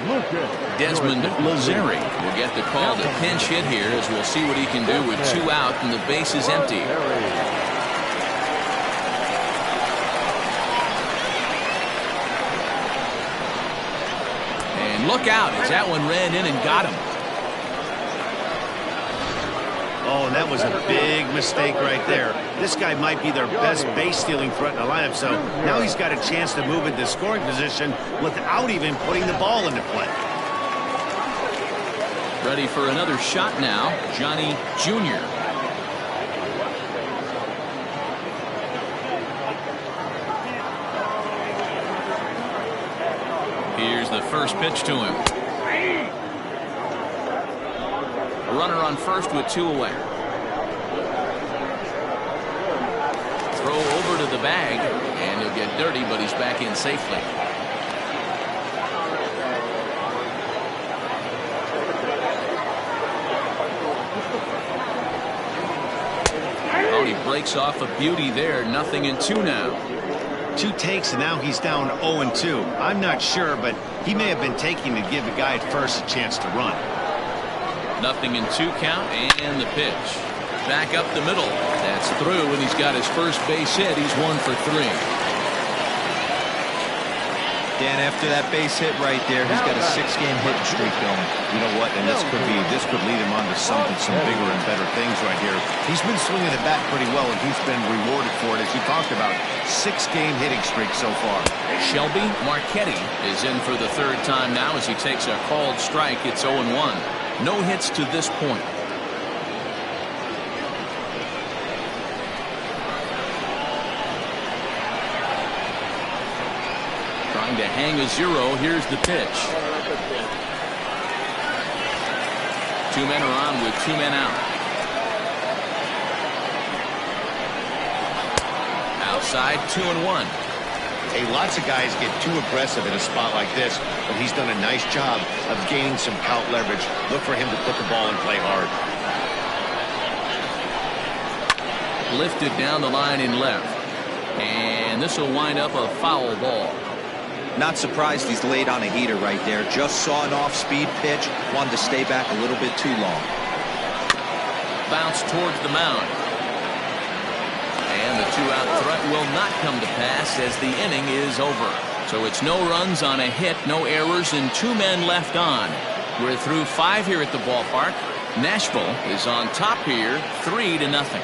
Lucas. Desmond Lazeri will get the call to pinch hit here, as we'll see what he can do with 2 out and the base is empty. And look out as that one ran in and got him. Oh, and that was a big mistake right there. This guy might be their best base-stealing threat in the lineup, so now he's got a chance to move into scoring position without even putting the ball into play. Ready for another shot now, Johnny Jr. Here's the first pitch to him. A runner on first with 2 away. Throw over to the bag, and he'll get dirty, but he's back in safely. Oh, he breaks off a beauty there. 0-2 now. 2 takes, and now he's down 0-2. I'm not sure, but he may have been taking to give the guy at first a chance to run. 0-2 count, and the pitch. Back up the middle. That's through, and he's got his first base hit. He's 1 for 3. Dan, after that base hit right there, he's got a 6-game hitting streak going. You know what? And this could lead him on to some bigger and better things right here. He's been swinging the bat pretty well, and he's been rewarded for it, as you talked about. 6-game hitting streak so far. Shelby Marchetti is in for the 3rd time now as he takes a called strike. It's 0-1. No hits to this point. Trying to hang a 0. Here's the pitch. 2 men are on with 2 men out. Outside, 2-1. Hey, lots of guys get too aggressive in a spot like this, but he's done a nice job of gaining some count leverage. Look for him to put the ball in play hard. Lifted down the line in left. And this will wind up a foul ball. Not surprised he's laid on a heater right there. Just saw an off-speed pitch, wanted to stay back a little bit too long. Bounce towards the mound. And the two-out threat will not come to pass as the inning is over. So it's no runs on a hit, no errors, and 2 men left on. We're through 5 here at the ballpark. Nashville is on top here, 3-0.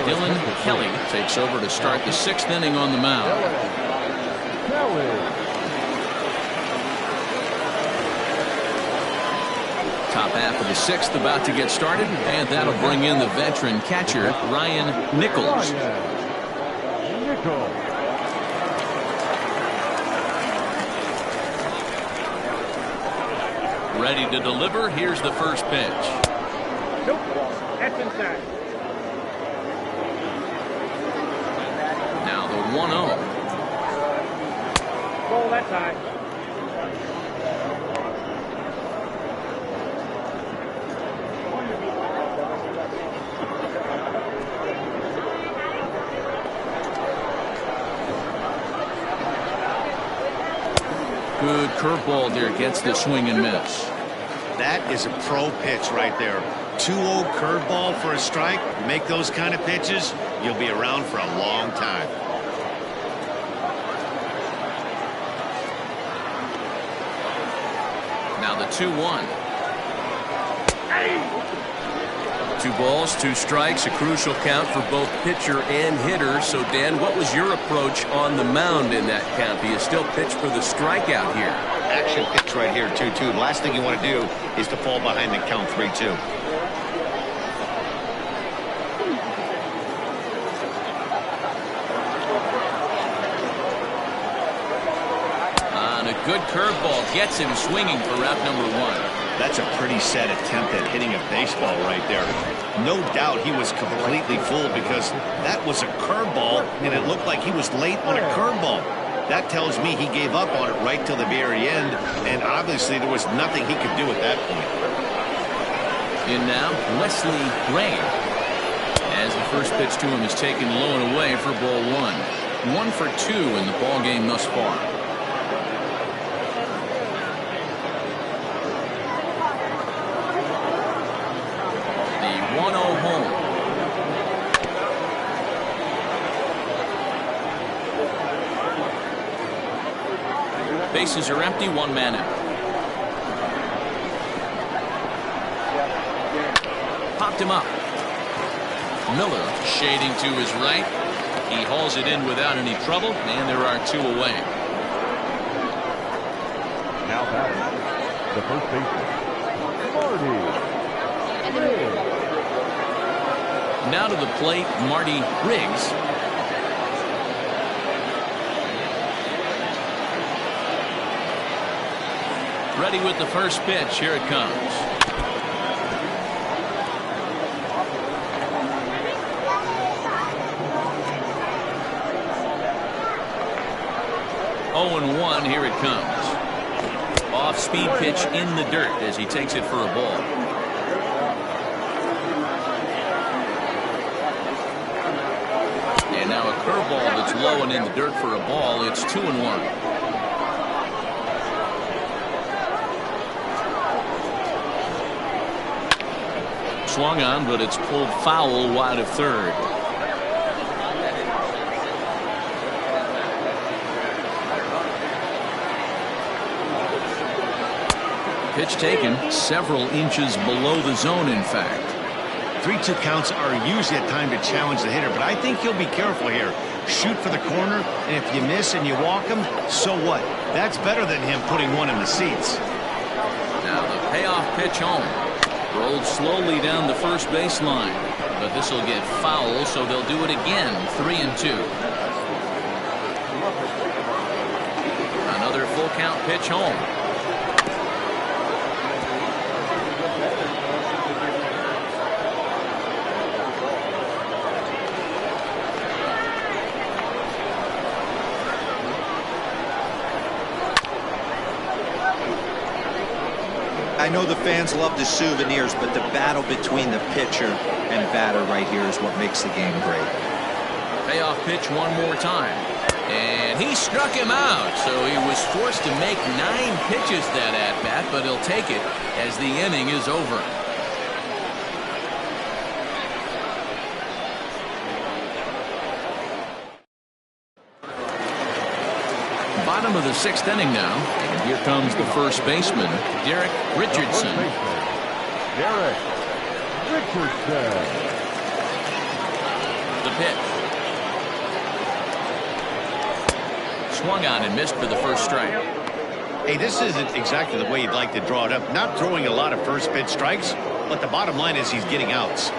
Dylan Kelly takes over to start the 6th inning on the mound. Top half of the 6th about to get started, and that'll bring in the veteran catcher Ryan Nichols. Ready to deliver. Here's the first pitch. Nope. That's inside. Now the 1-0. Ball that time. Good curveball there, gets the swing and miss. That is a pro pitch right there. 2-0 curveball for a strike. You make those kind of pitches, you'll be around for a long time. Now the 2-1. 2 balls, 2 strikes, a crucial count for both pitcher and hitter. So, Dan, what was your approach on the mound in that count? Do you still pitch for the strikeout here? Action pitch right here, 2-2. The last thing you want to do is to fall behind the count 3-2. On a good curveball, gets him swinging for route number 1. That's a pretty sad attempt at hitting a baseball right there. No doubt he was completely fooled because that was a curveball and it looked like he was late on a curveball. That tells me he gave up on it right till the very end, and obviously there was nothing he could do at that point. In now, Wesley Ray. As the first pitch to him is taken low and away for ball 1. 1 for 2 in the ball game thus far. Bases are empty, 1 man out. Popped him up. Miller shading to his right. He hauls it in without any trouble, and there are 2 away. Now batting, the first baseman, Marty Riggs. Now to the plate, Marty Riggs. Ready with the first pitch. Here it comes. Oh, and 1. Here it comes. Off-speed pitch in the dirt as he takes it for a ball. And now a curveball that's low and in the dirt for a ball. It's 2-1. Swung on, but it's pulled foul wide of third. Pitch taken several inches below the zone, in fact. 3-2 counts are usually a time to challenge the hitter, but I think he'll be careful here. Shoot for the corner, and if you miss and you walk him, so what? That's better than him putting one in the seats. Now the payoff pitch home. Rolled slowly down the first baseline, but this will get foul, so they'll do it again. 3-2. Another full count pitch home. I know the fans love the souvenirs, but the battle between the pitcher and batter right here is what makes the game great. Payoff pitch 1 more time. And he struck him out, so he was forced to make 9 pitches that at-bat, but he'll take it as the inning is over. Bottom of the 6th inning now, and here comes the first baseman, Derek Richardson. Derek Richardson. The pitch. Swung on and missed for the first strike. Hey, this isn't exactly the way you'd like to draw it up. Not throwing a lot of first pitch strikes, but the bottom line is he's getting outs.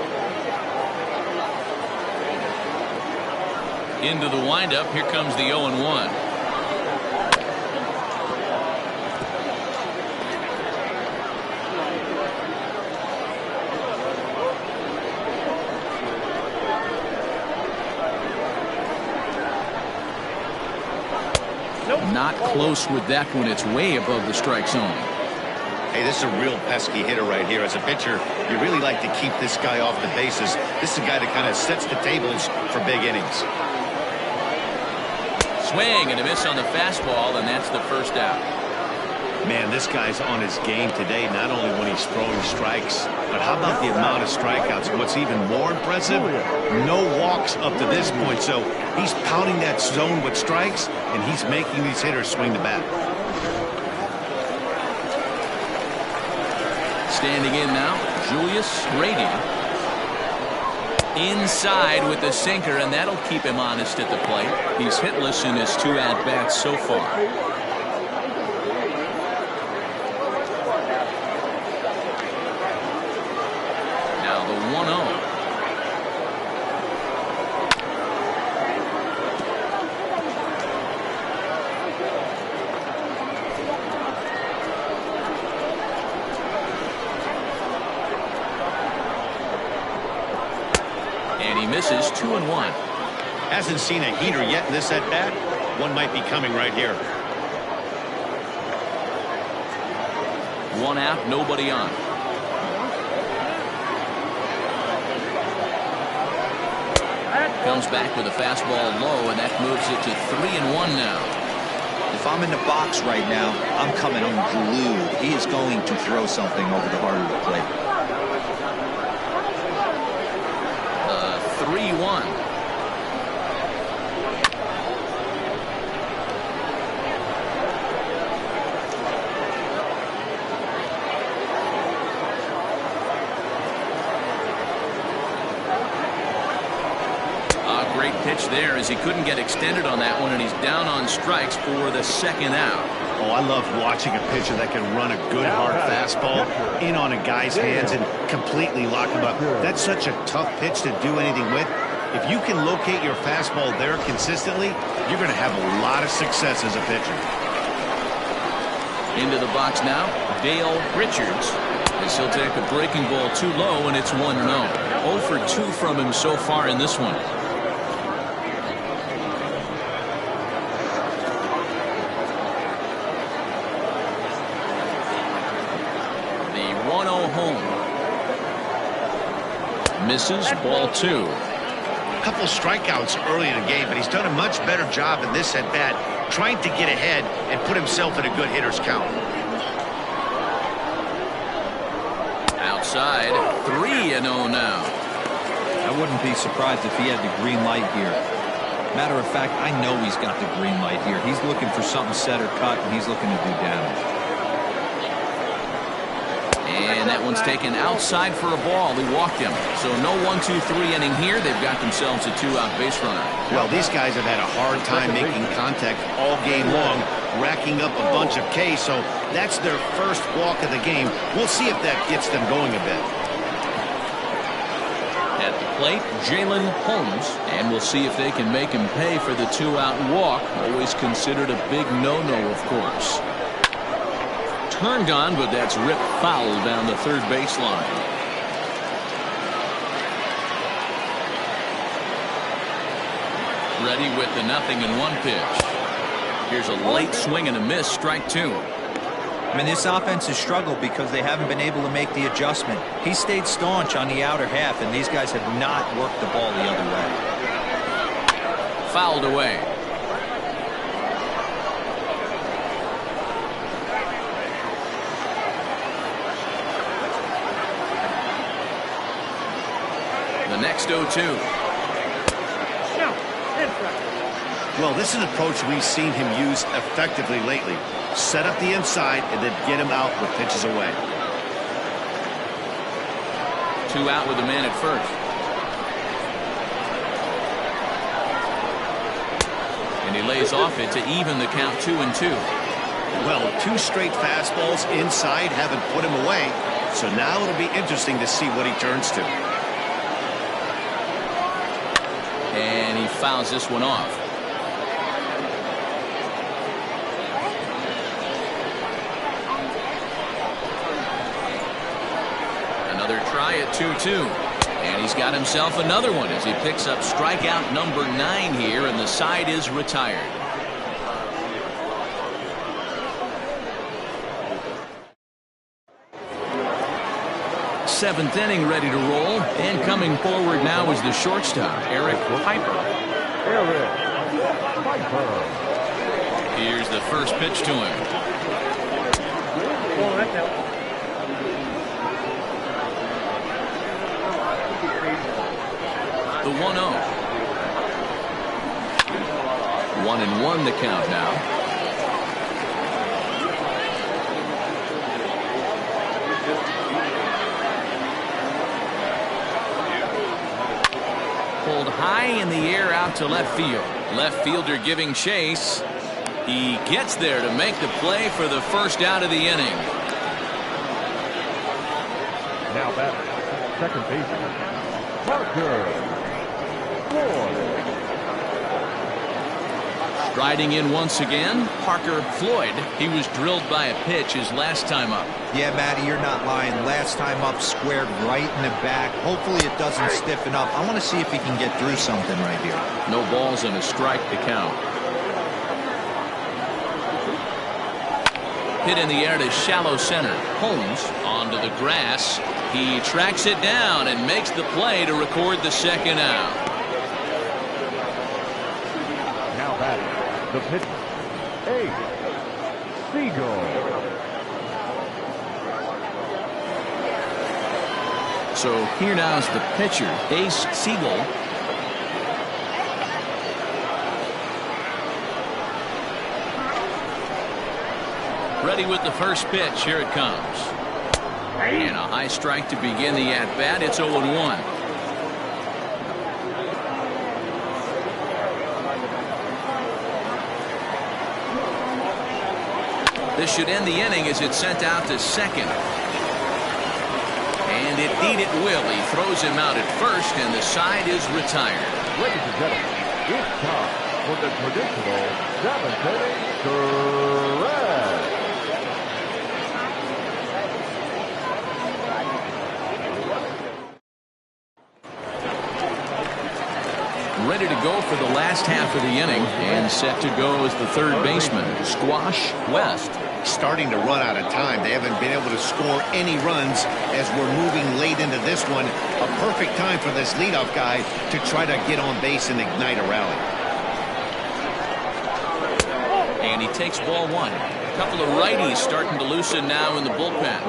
Into the windup, here comes the 0-1. Not close with that one. It's way above the strike zone. Hey, this is a real pesky hitter right here. As a pitcher, you really like to keep this guy off the bases. This is a guy that kind of sets the tables for big innings. Swing and a miss on the fastball, and that's the first out. Man, this guy's on his game today, not only when he's throwing strikes, but how about the amount of strikeouts? What's even more impressive, no walks up to this point. So he's pounding that zone with strikes, and he's making these hitters swing the bat. Standing in now, Julius Grady. Inside with the sinker, and that'll keep him honest at the plate. He's hitless in his 2 at-bats so far. Now the 1-0. Misses 2-1. Hasn't seen a heater yet in this at-bat. One might be coming right here. 1 out, nobody on. Comes back with a fastball low, and that moves it to 3-1 now. If I'm in the box right now, I'm coming unglued. He is going to throw something over the heart of the plate. 3-1. Great pitch there as he couldn't get extended on that one, and he's down on strikes for the 2nd out. Oh, I love watching a pitcher that can run a good hard fastball in on a guy's hands and completely lock him up. That's such a tough pitch to do anything with. If you can locate your fastball there consistently, you're going to have a lot of success as a pitcher. Into the box now, Dale Richards. As he'll take a breaking ball too low, and it's 1-0. 0 for 2 from him so far in this one. Misses, ball 2. A couple strikeouts early in the game, but he's done a much better job in this at-bat, trying to get ahead and put himself in a good hitter's count. Outside, 3-0 now. I wouldn't be surprised if he had the green light here. Matter of fact, I know he's got the green light here. He's looking for something set or cut, and he's looking to do damage. And that one's taken outside for a ball. He walked him. So no 1-2-3 inning here. They've got themselves a 2-out base runner. Well, these guys have had a hard time making contact all game long, racking up a bunch of Ks. So that's their first walk of the game. We'll see if that gets them going a bit. At the plate, Jalen Holmes. And we'll see if they can make him pay for the 2-out walk. Always considered a big no-no, of course. Turned on, but that's ripped foul down the third baseline. Ready with the 0-1 pitch. Here's a late swing and a miss, strike 2. I mean, this offense has struggled because they haven't been able to make the adjustment. He stayed staunch on the outer half, and these guys have not worked the ball the other way. Fouled away. next 0-2. No, 10 strikes. Well, this is an approach we've seen him use effectively lately. Set up the inside and then get him out with pitches away. 2 out with a man at first. And he lays off it to even the count 2-2. Well, 2 straight fastballs inside haven't put him away. So now it'll be interesting to see what he turns to. And he fouls this one off. Another try at 2-2. And he's got himself another one as he picks up strikeout number 9 here, and the side is retired. Seventh inning ready to roll, and coming forward now is the shortstop, Eric Piper. Eric Piper. Here's the first pitch to him. Oh, that's out. The 1-0. 1-1 the count now. Pulled high in the air out to left field. Left fielder giving chase. He gets there to make the play for the first out of the inning. Now batting, second baseman, Parker Floyd. Striding in once again, Parker Floyd. He was drilled by a pitch his last time up. Yeah, Matty, you're not lying. Last time up, squared right in the back. Hopefully it doesn't stiffen up. I want to see if he can get through something right here. No balls and a strike to count. Hit in the air to shallow center. Holmes onto the grass. He tracks it down and makes the play to record the second out. Now batting, the pitcher, Ace Siegel. So here now is the pitcher, Ace Siegel. Ready with the first pitch. Here it comes. And a high strike to begin the at-bat. It's 0-1. This should end the inning as it's sent out to second. And indeed it will. He throws him out at first, and the side is retired. Ladies and gentlemen, it's time for the traditional 7th-inning stretch. Ready to go for the last half of the inning, and set to go as the third baseman, Squash West. Starting to run out of time. They haven't been able to score any runs as we're moving late into this one. A perfect time for this leadoff guy to try to get on base and ignite a rally. And he takes ball 1. A couple of righties starting to loosen now in the bullpen.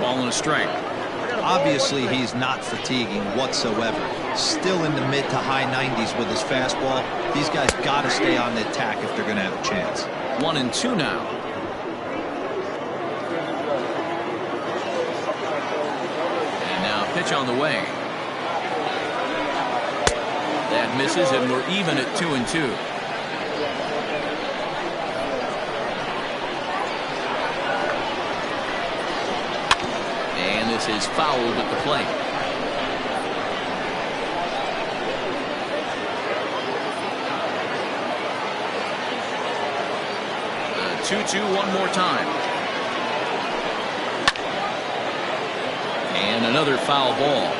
Ball and a strike. Obviously, he's not fatiguing whatsoever. Still in the mid to high 90s with his fastball. These guys got to stay on the attack if they're going to have a chance. 1-2 now. And now pitch on the way. That misses, and we're even at 2-2. This is fouled at the plate. The 2-2 one more time. And another foul ball.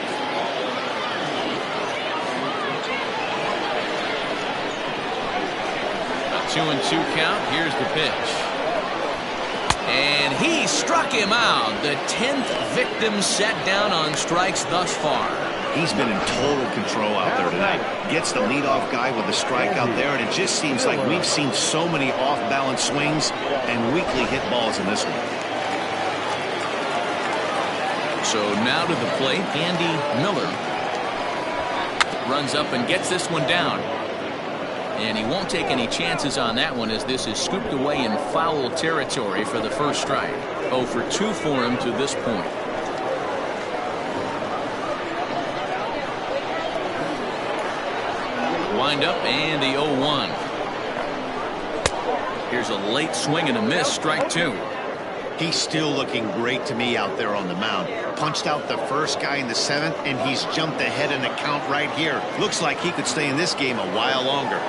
A 2-2 count. Here's the pitch. And he struck him out. The 10th victim set down on strikes thus far. He's been in total control out there tonight. Gets the leadoff guy with the strikeout there, and it just seems like we've seen so many off-balance swings and weakly hit balls in this one. So now to the plate, Andy Miller runs up and gets this one down. And he won't take any chances on that one, as this is scooped away in foul territory for the first strike. 0 for 2 for him to this point. Wind up and the 0-1. Here's a late swing and a miss, strike 2. He's still looking great to me out there on the mound. Punched out the first guy in the 7th, and he's jumped ahead in the count right here. Looks like he could stay in this game a while longer.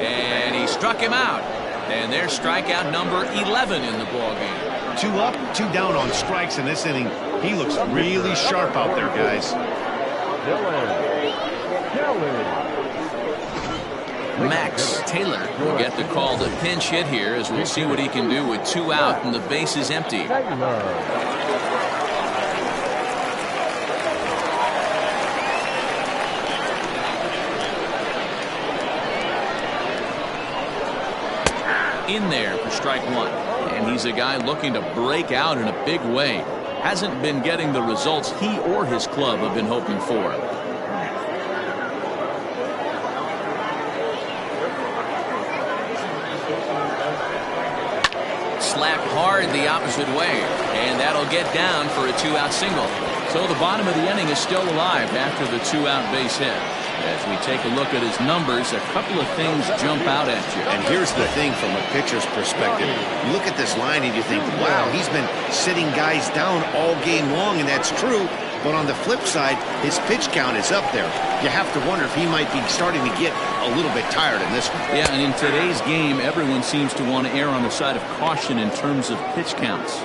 And he struck him out. And there's strikeout number 11 in the ballgame. 2 up, 2 down on strikes in this inning. He looks really sharp out there, guys. Max Taylor will get the call to pinch hit here, as we'll see what he can do with 2 out and the bases empty. In there for strike 1. And he's a guy looking to break out in a big way. Hasn't been getting the results he or his club have been hoping for. Slapped hard the opposite way, and that'll get down for a 2-out single. So the bottom of the inning is still alive after the 2-out base hit. As we take a look at his numbers, a couple of things jump out at you. And here's the thing from a pitcher's perspective. You look at this line and you think, wow, he's been sitting guys down all game long, and that's true. But on the flip side, his pitch count is up there. You have to wonder if he might be starting to get a little bit tired in this one. Yeah, and in today's game, everyone seems to want to err on the side of caution in terms of pitch counts.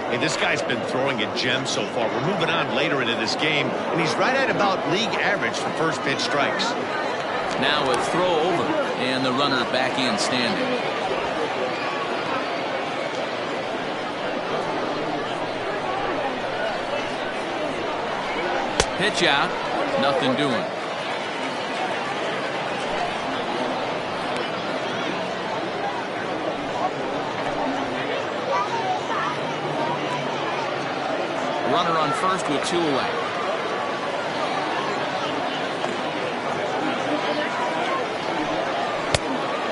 Hey, this guy's been throwing a gem so far. We're moving on later into this game, and he's right at about league average for first pitch strikes. Now a throw over, and the runner back in standing. Pitch out, nothing doing. Runner on first with 2 away.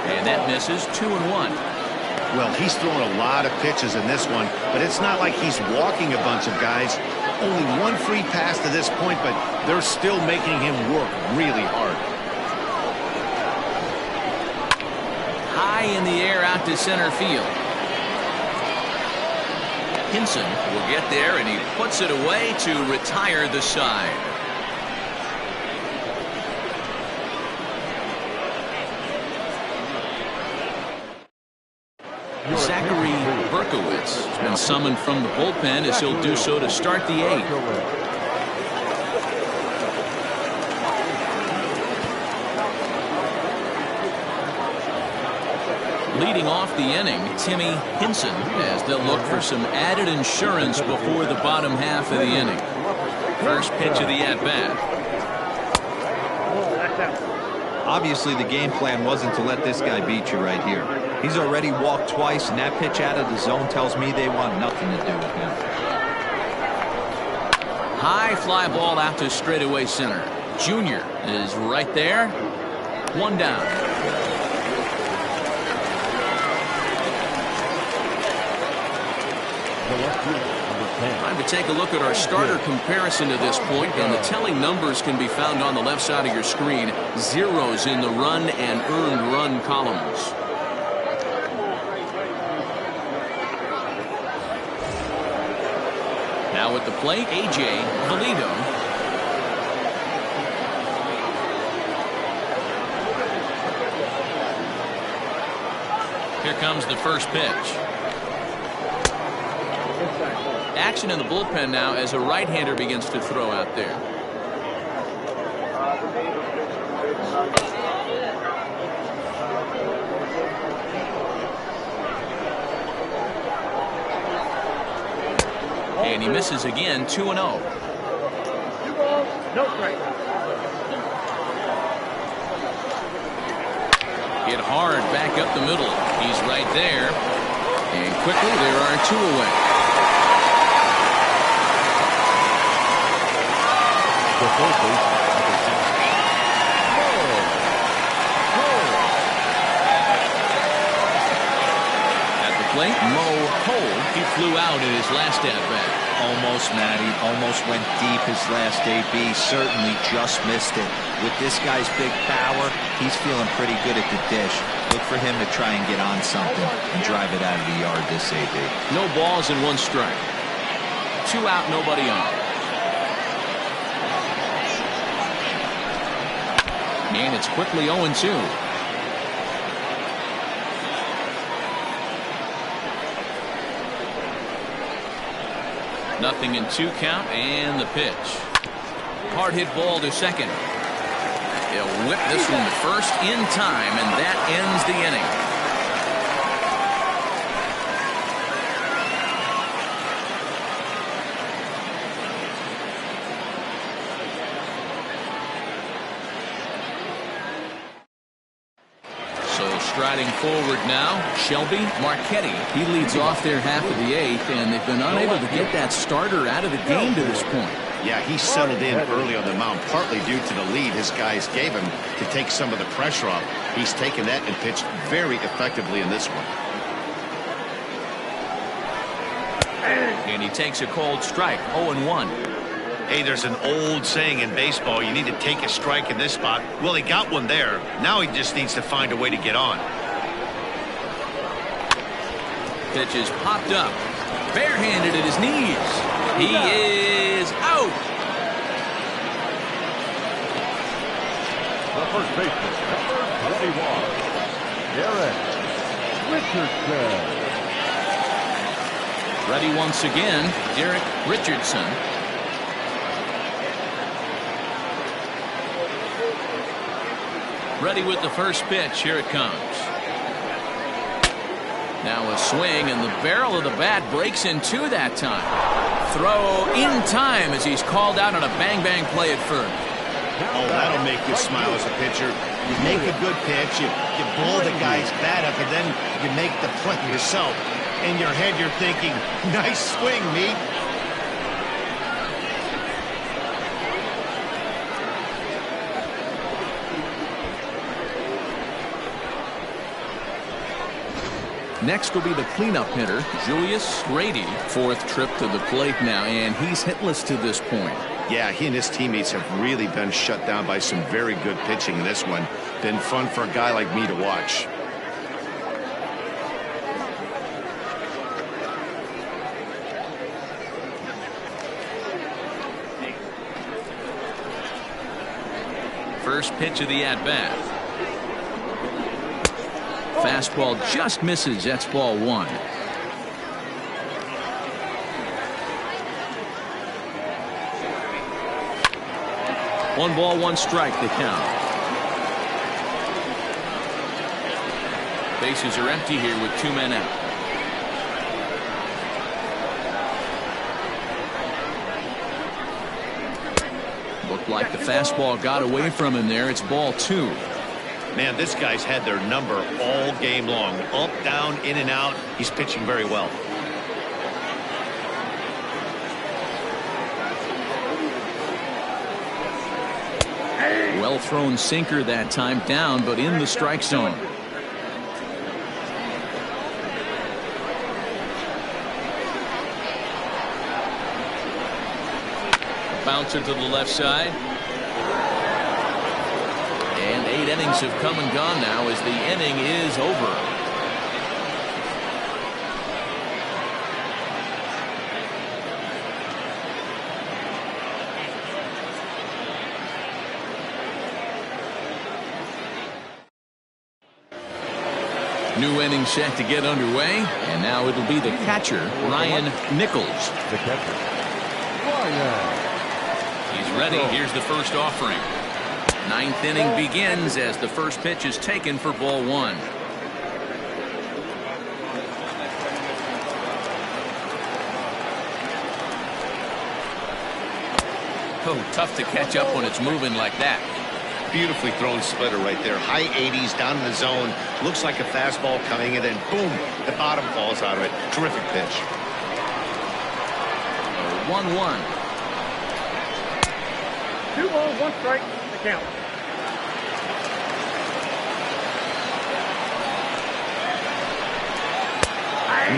And that misses. 2-1. Well, he's throwing a lot of pitches in this one, but it's not like he's walking a bunch of guys. Only 1 free pass to this point, but they're still making him work really hard. High in the air out to center field. Hinson will get there, and he puts it away to retire the side. Zachary Berkowitz has been summoned from the bullpen, as he'll do so to start the 8th. Leading off the inning, Timmy Hinson, as they'll look for some added insurance before the bottom half of the inning. First pitch of the at-bat. Obviously, the game plan wasn't to let this guy beat you right here. He's already walked twice, and that pitch out of the zone tells me they want nothing to do with him. High fly ball out to straightaway center. Junior is right there. 1 down. Time to take a look at our starter comparison to this point, and the telling numbers can be found on the left side of your screen. Zeros in the run and earned run columns. Now at the plate, A.J. Valido. Here comes the first pitch. Action in the bullpen now as a right-hander begins to throw out there. And he misses again, 2-0. 2 balls, no strike. Hit hard back up the middle. He's right there. And quickly there are 2 away. The third baseman. Mo Cole, he flew out in his last at-bat. Almost, Matty. Almost went deep his last AB. Certainly just missed it. With this guy's big power, he's feeling pretty good at the dish. Look for him to try and get on something and drive it out of the yard this AB. No balls and 1 strike. 2 out, nobody on. And it's quickly 0-2. Nothing in 2 count, and the pitch. Hard hit ball to second. He'll whip this one to first in time, and that ends the inning. Striding forward now, Shelby Marchetti. He leads off their half of the 8th, and they've been unable to get that starter out of the game to this point. Yeah, he settled in early on the mound, partly due to the lead his guys gave him to take some of the pressure off. He's taken that and pitched very effectively in this one. And he takes a cold strike, 0-1. Hey, there's an old saying in baseball, you need to take a strike in this spot. Well, he got one there. Now he just needs to find a way to get on. Pitch is popped up. Barehanded at his knees. He is out. The first baseman, number 21, Derek Richardson. Ready once again, Derek Richardson. Ready with the first pitch. Here it comes. Now a swing, and the barrel of the bat breaks in 2 that time. Throw in time as he's called out on a bang-bang play at first. Oh, that'll make you smile as a pitcher. You make a good pitch, you blow the guy's bat up, and then you make the play yourself. In your head, you're thinking, nice swing, me. Next will be the cleanup hitter, Julius Grady. 4th trip to the plate now, and he's hitless to this point. Yeah, he and his teammates have really been shut down by some very good pitching in this one. Been fun for a guy like me to watch. First pitch of the at-bat. Fastball just misses. That's ball 1. One ball, 1 strike, the count. Bases are empty here with 2 men out. Looked like the fastball got away from him there. It's ball 2. Man, this guy's had their number all game long. Up, down, in and out. He's pitching very well. Well thrown sinker that time, down, but in the strike zone. Bouncer to the left side. And 8 innings have come and gone now as the inning is over. New inning set to get underway, and now it'll be the catcher, Ryan Nichols. The catcher, Ryan. He's ready. Here's the first offering. 9th inning begins as the first pitch is taken for ball 1. Oh, tough to catch up when it's moving like that. Beautifully thrown splitter right there. High 80s down in the zone. Looks like a fastball coming, and then boom, the bottom falls out of it. Terrific pitch. 1-1. 2 balls, 1 strike, the count.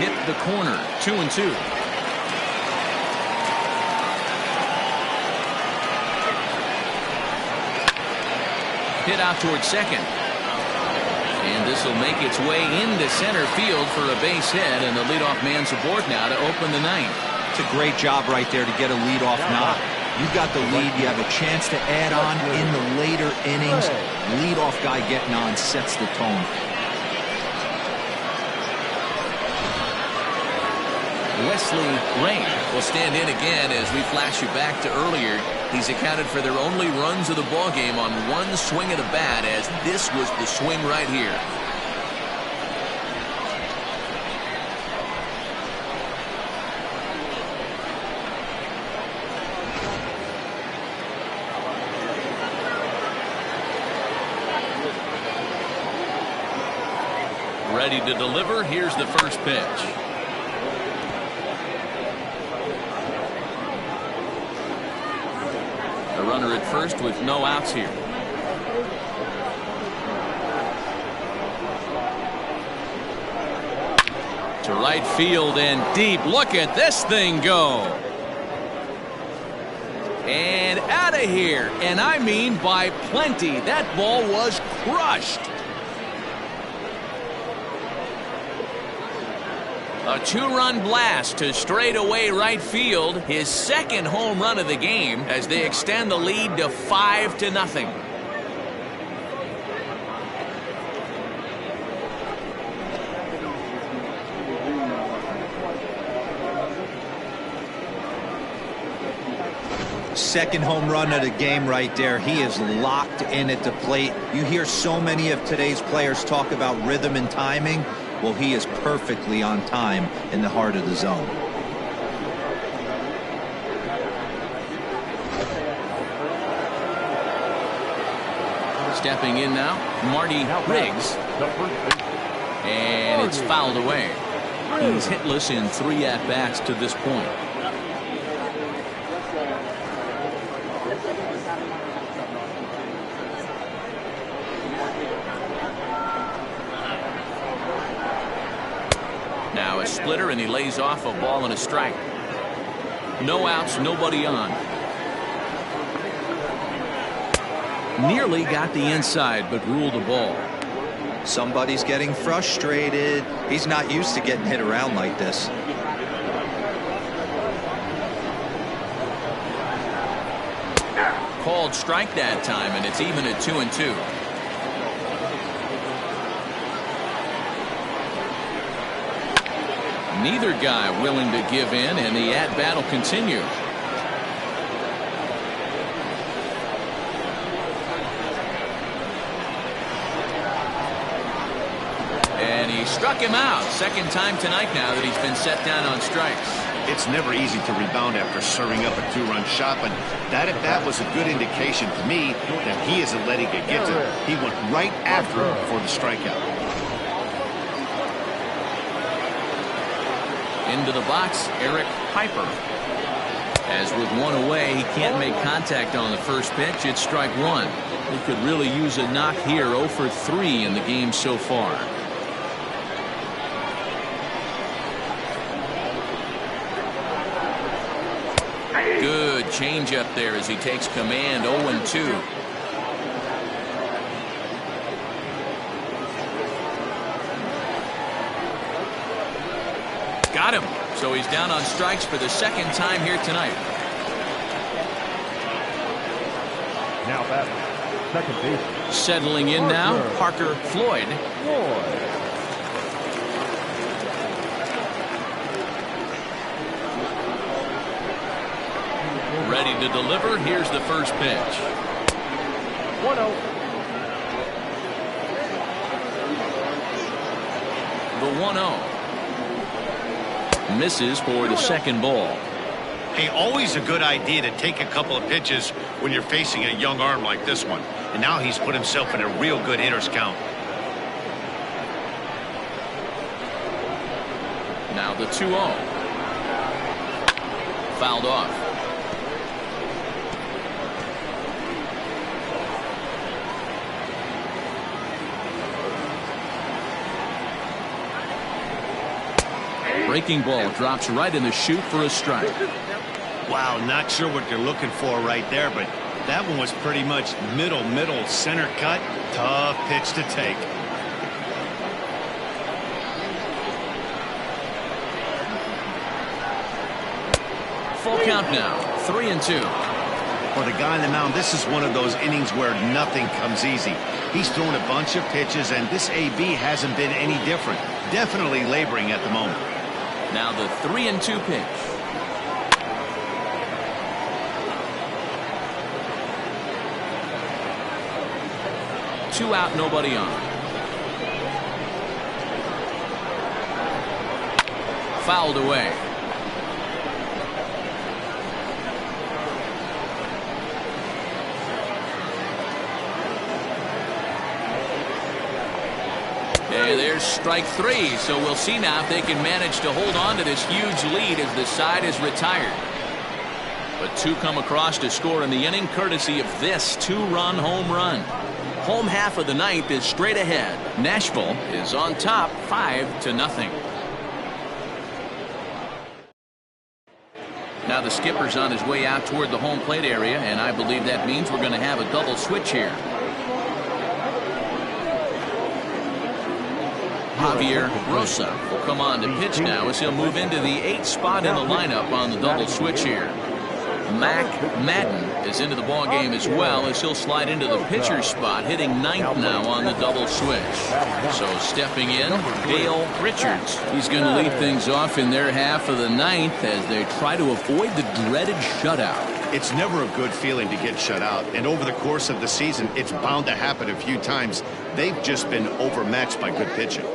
Nipped the corner. 2-2. Hit out towards second. And this will make its way into center field for a base hit, and the leadoff man's aboard now to open the ninth. It's a great job right there to get a leadoff knock. You've got the lead. You have a chance to add on in the later innings. Leadoff guy getting on sets the tone. Wesley Rain will stand in again as we flash you back to earlier. He's accounted for their only runs of the ball game on one swing of the bat, as this was the swing right here. Ready to deliver. Here's the first pitch. A runner at first with no outs here. To right field and deep. Look at this thing go. And out of here. And I mean by plenty. That ball was crushed. A 2-run blast to straightaway right field. His second home run of the game as they extend the lead to 5-0. Second home run of the game right there. He is locked in at the plate. You hear so many of today's players talk about rhythm and timing. Well, he is perfectly on time in the heart of the zone. Stepping in now, Marty Riggs. And it's fouled away. He's hitless in 3 at-bats to this point. Now a splitter, and he lays off a ball and a strike. No outs, nobody on. Nearly got the inside, but ruled the ball. Somebody's getting frustrated. He's not used to getting hit around like this. Called strike that time, and it's even at 2-2. Neither guy willing to give in, and the at-bat will continue. And he struck him out. Second time tonight now that he's been set down on strikes. It's never easy to rebound after serving up a 2-run shot, but that at-bat was a good indication to me that he isn't letting it get to him. He went right after him for the strikeout. Into the box, Eric Piper. As with one away, he can't make contact on the first pitch. It's strike one. He could really use a knock here. 0 for 3 in the game so far. Good changeup there as he takes command. 0-2. Got him. So he's down on strikes for the second time here tonight. Now batting, second base. Settling in now, Parker Floyd. Ready to deliver. Here's the first pitch. 1-0. The 1-0. Misses for the second ball. Hey, always a good idea to take a couple of pitches when you're facing a young arm like this one. And now he's put himself in a real good hitter's count. Now the 2-0. Fouled off. Breaking ball drops right in the chute for a strike. Wow, not sure what they're looking for right there, but that one was pretty much middle, center cut. Tough pitch to take. Full count now, 3-2. For the guy on the mound, this is one of those innings where nothing comes easy. He's thrown a bunch of pitches, and this AB hasn't been any different. Definitely laboring at the moment. Now the 3-2 pitch. Two out, nobody on. Fouled away. Okay, there's strike three, so we'll see now if they can manage to hold on to this huge lead as the side is retired. But two come across to score in the inning courtesy of this two-run home run. Home half of the ninth is straight ahead. Nashville is on top 5-0. Now the skipper's on his way out toward the home plate area, and I believe that means we're going to have a double switch here. Javier Rosa will come on to pitch now as he'll move into the 8th spot in the lineup on the double switch here. Mac Madden is into the ball game as well as he'll slide into the pitcher's spot, hitting 9th now on the double switch. So stepping in, Dale Richards. He's going to lead things off in their half of the 9th as they try to avoid the dreaded shutout. It's never a good feeling to get shut out, and over the course of the season, it's bound to happen a few times. They've just been overmatched by good pitching.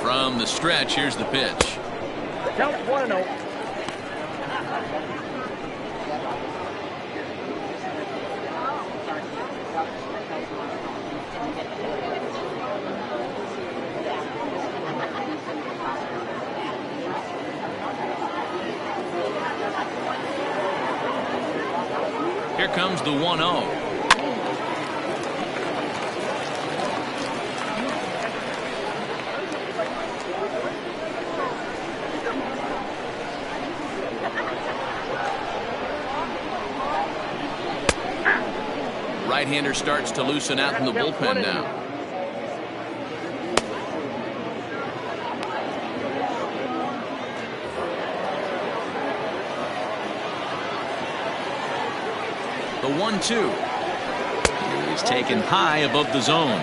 From the stretch, here's the pitch. Count 1-0. Here comes the 1-0. Right-hander starts to loosen out in the bullpen now. The 1-2. He's taken high above the zone.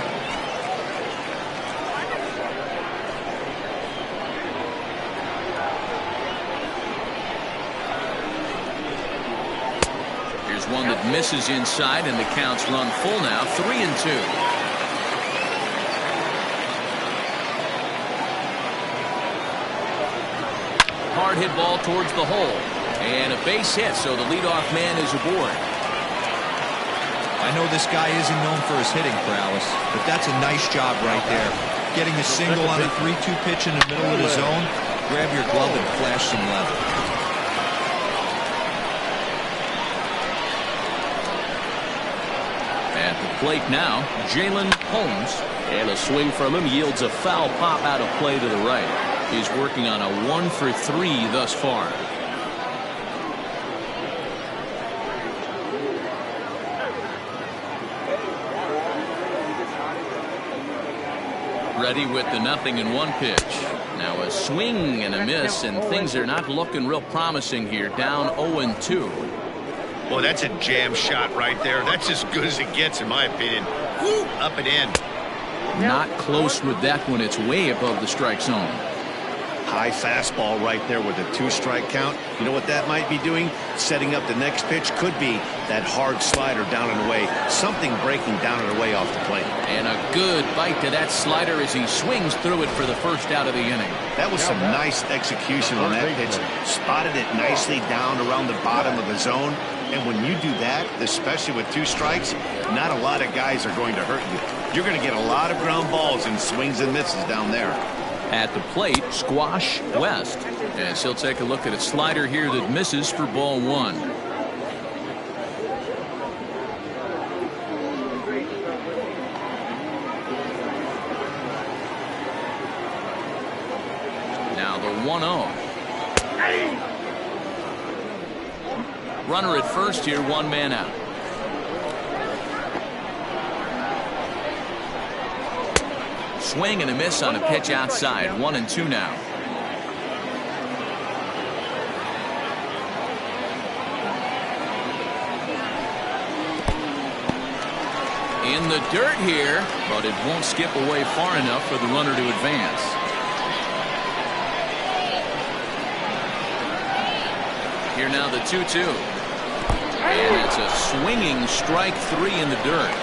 One that misses inside, and the count's run full now, 3-2. Hard hit ball towards the hole, and a base hit, so the leadoff man is aboard. I know this guy isn't known for his hitting prowess, but that's a nice job right there. Getting a single on a 3-2 pitch in the middle of the zone. Grab your glove and flash some level. At the plate now, Jalen Holmes, and a swing from him yields a foul pop out of play to the right. He's working on a 1-for-3 thus far. Ready with the 0-1 pitch. Now a swing and a miss, and things are not looking real promising here. Down 0-2. Well, that's a jam shot right there. That's as good as it gets, in my opinion. Woo, up and in. Not close with that one. It's way above the strike zone. High fastball right there with a 2-strike count. You know what that might be doing? Setting up the next pitch. Could be that hard slider down and away. Something breaking down and away off the plate. And a good bite to that slider as he swings through it for the first out of the inning. That was some nice execution on that pitch. Spotted it nicely down around the bottom of the zone. And when you do that, especially with 2 strikes, not a lot of guys are going to hurt you. You're going to get a lot of ground balls and swings and misses down there. At the plate, Squash West. As he'll take a look at a slider here that misses for ball 1. Now the 1-0. Runner at first here, 1 man out. Swing and a miss on a pitch outside. 1-2 now. In the dirt here, but it won't skip away far enough for the runner to advance. Here now the 2-2. And it's a swinging strike 3 in the dirt.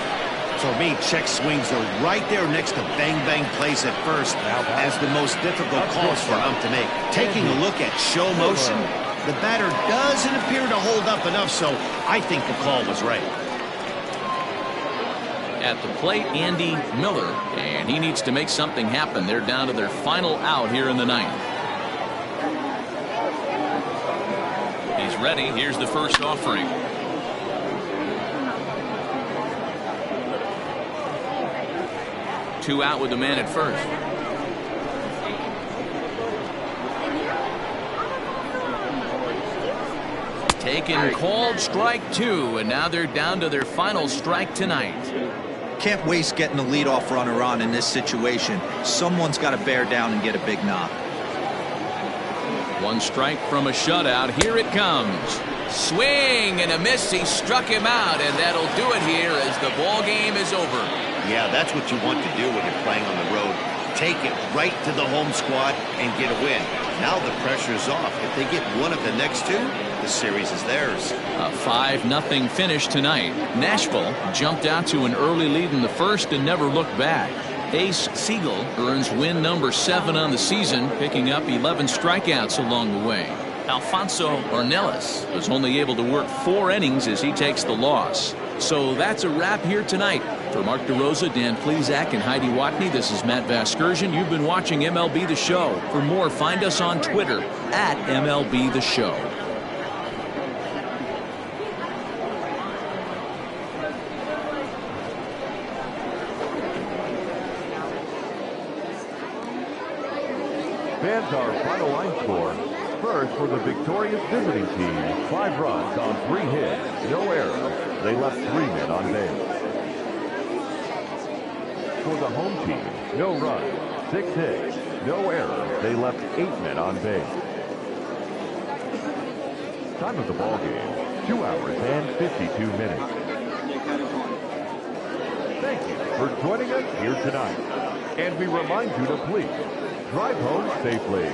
For me, check swings are right there next to bang-bang plays at first as the most difficult calls for an ump to make. Taking a look at show motion, the batter doesn't appear to hold up enough, so I think the call was right. At the plate, Andy Miller, and he needs to make something happen. They're down to their final out here in the 9th. He's ready. Here's the first offering. Two out with the man at first. Taken, called strike 2, and now they're down to their final strike tonight. Can't waste getting the leadoff runner on in this situation. Someone's got to bear down and get a big knock. 1 strike from a shutout. Here it comes. Swing and a miss. He struck him out, and that'll do it here as the ball game is over. Yeah, that's what you want to do when you're playing on the road. Take it right to the home squad and get a win. Now the pressure's off. If they get one of the next 2, the series is theirs. A 5-0 finish tonight. Nashville jumped out to an early lead in the first and never looked back. Ace Siegel earns win number 7 on the season, picking up 11 strikeouts along the way. Alfonso Ornelas was only able to work 4 innings as he takes the loss. So that's a wrap here tonight. For Mark DeRosa, Dan Plesac, and Heidi Watney, this is Matt Vasgersian. You've been watching MLB The Show. For more, find us on Twitter at MLB The Show. Fans, our final line score. First, for the victorious visiting team, 5 runs on 3 hits, no errors. They left 3 men on base. For the home team, no runs, 6 hits, no errors. They left 8 men on base. Time of the ball game, 2 hours and 52 minutes. Thank you for joining us here tonight. And we remind you to please drive home safely.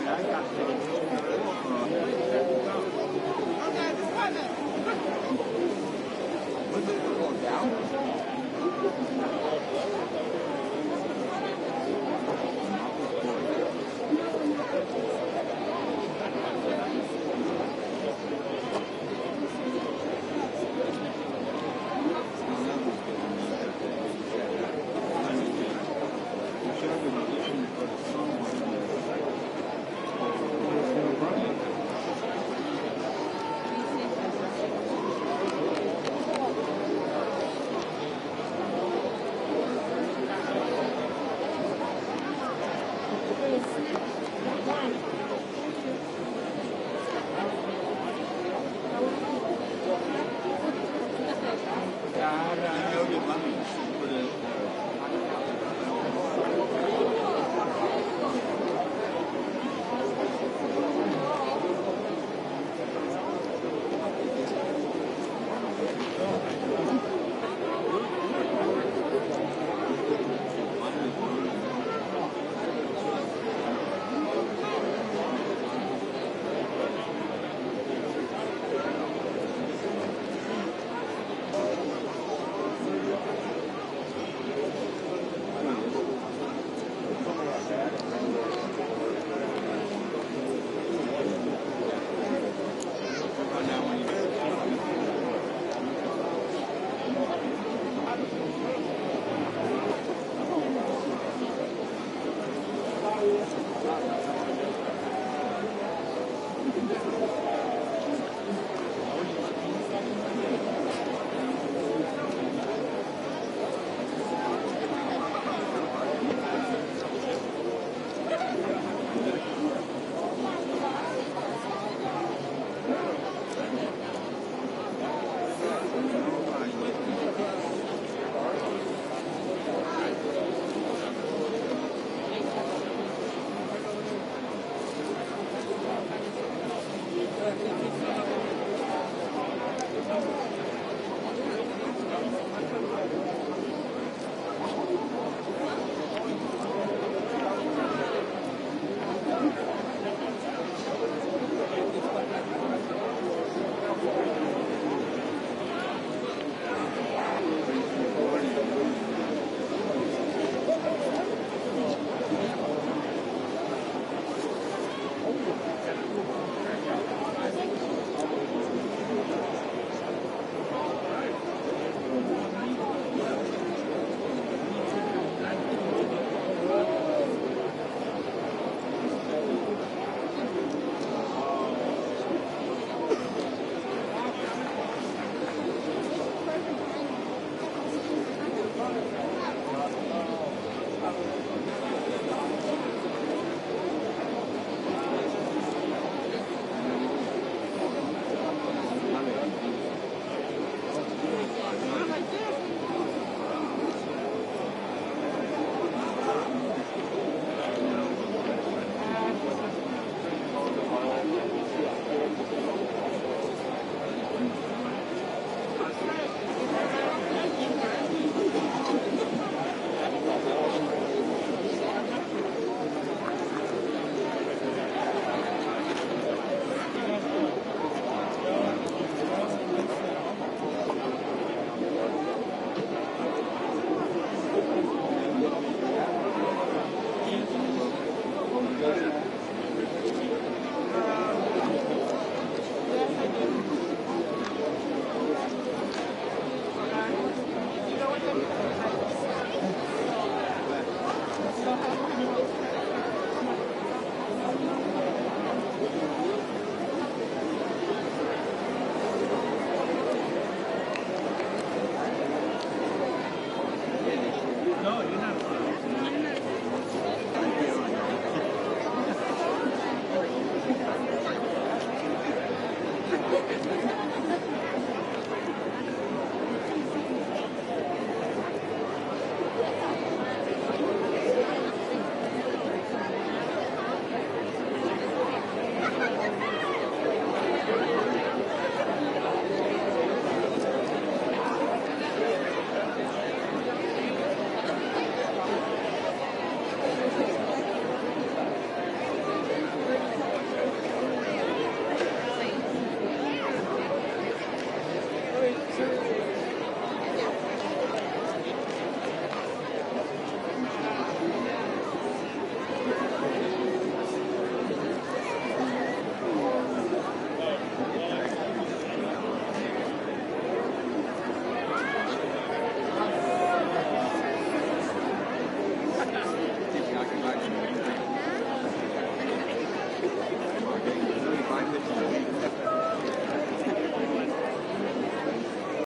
I got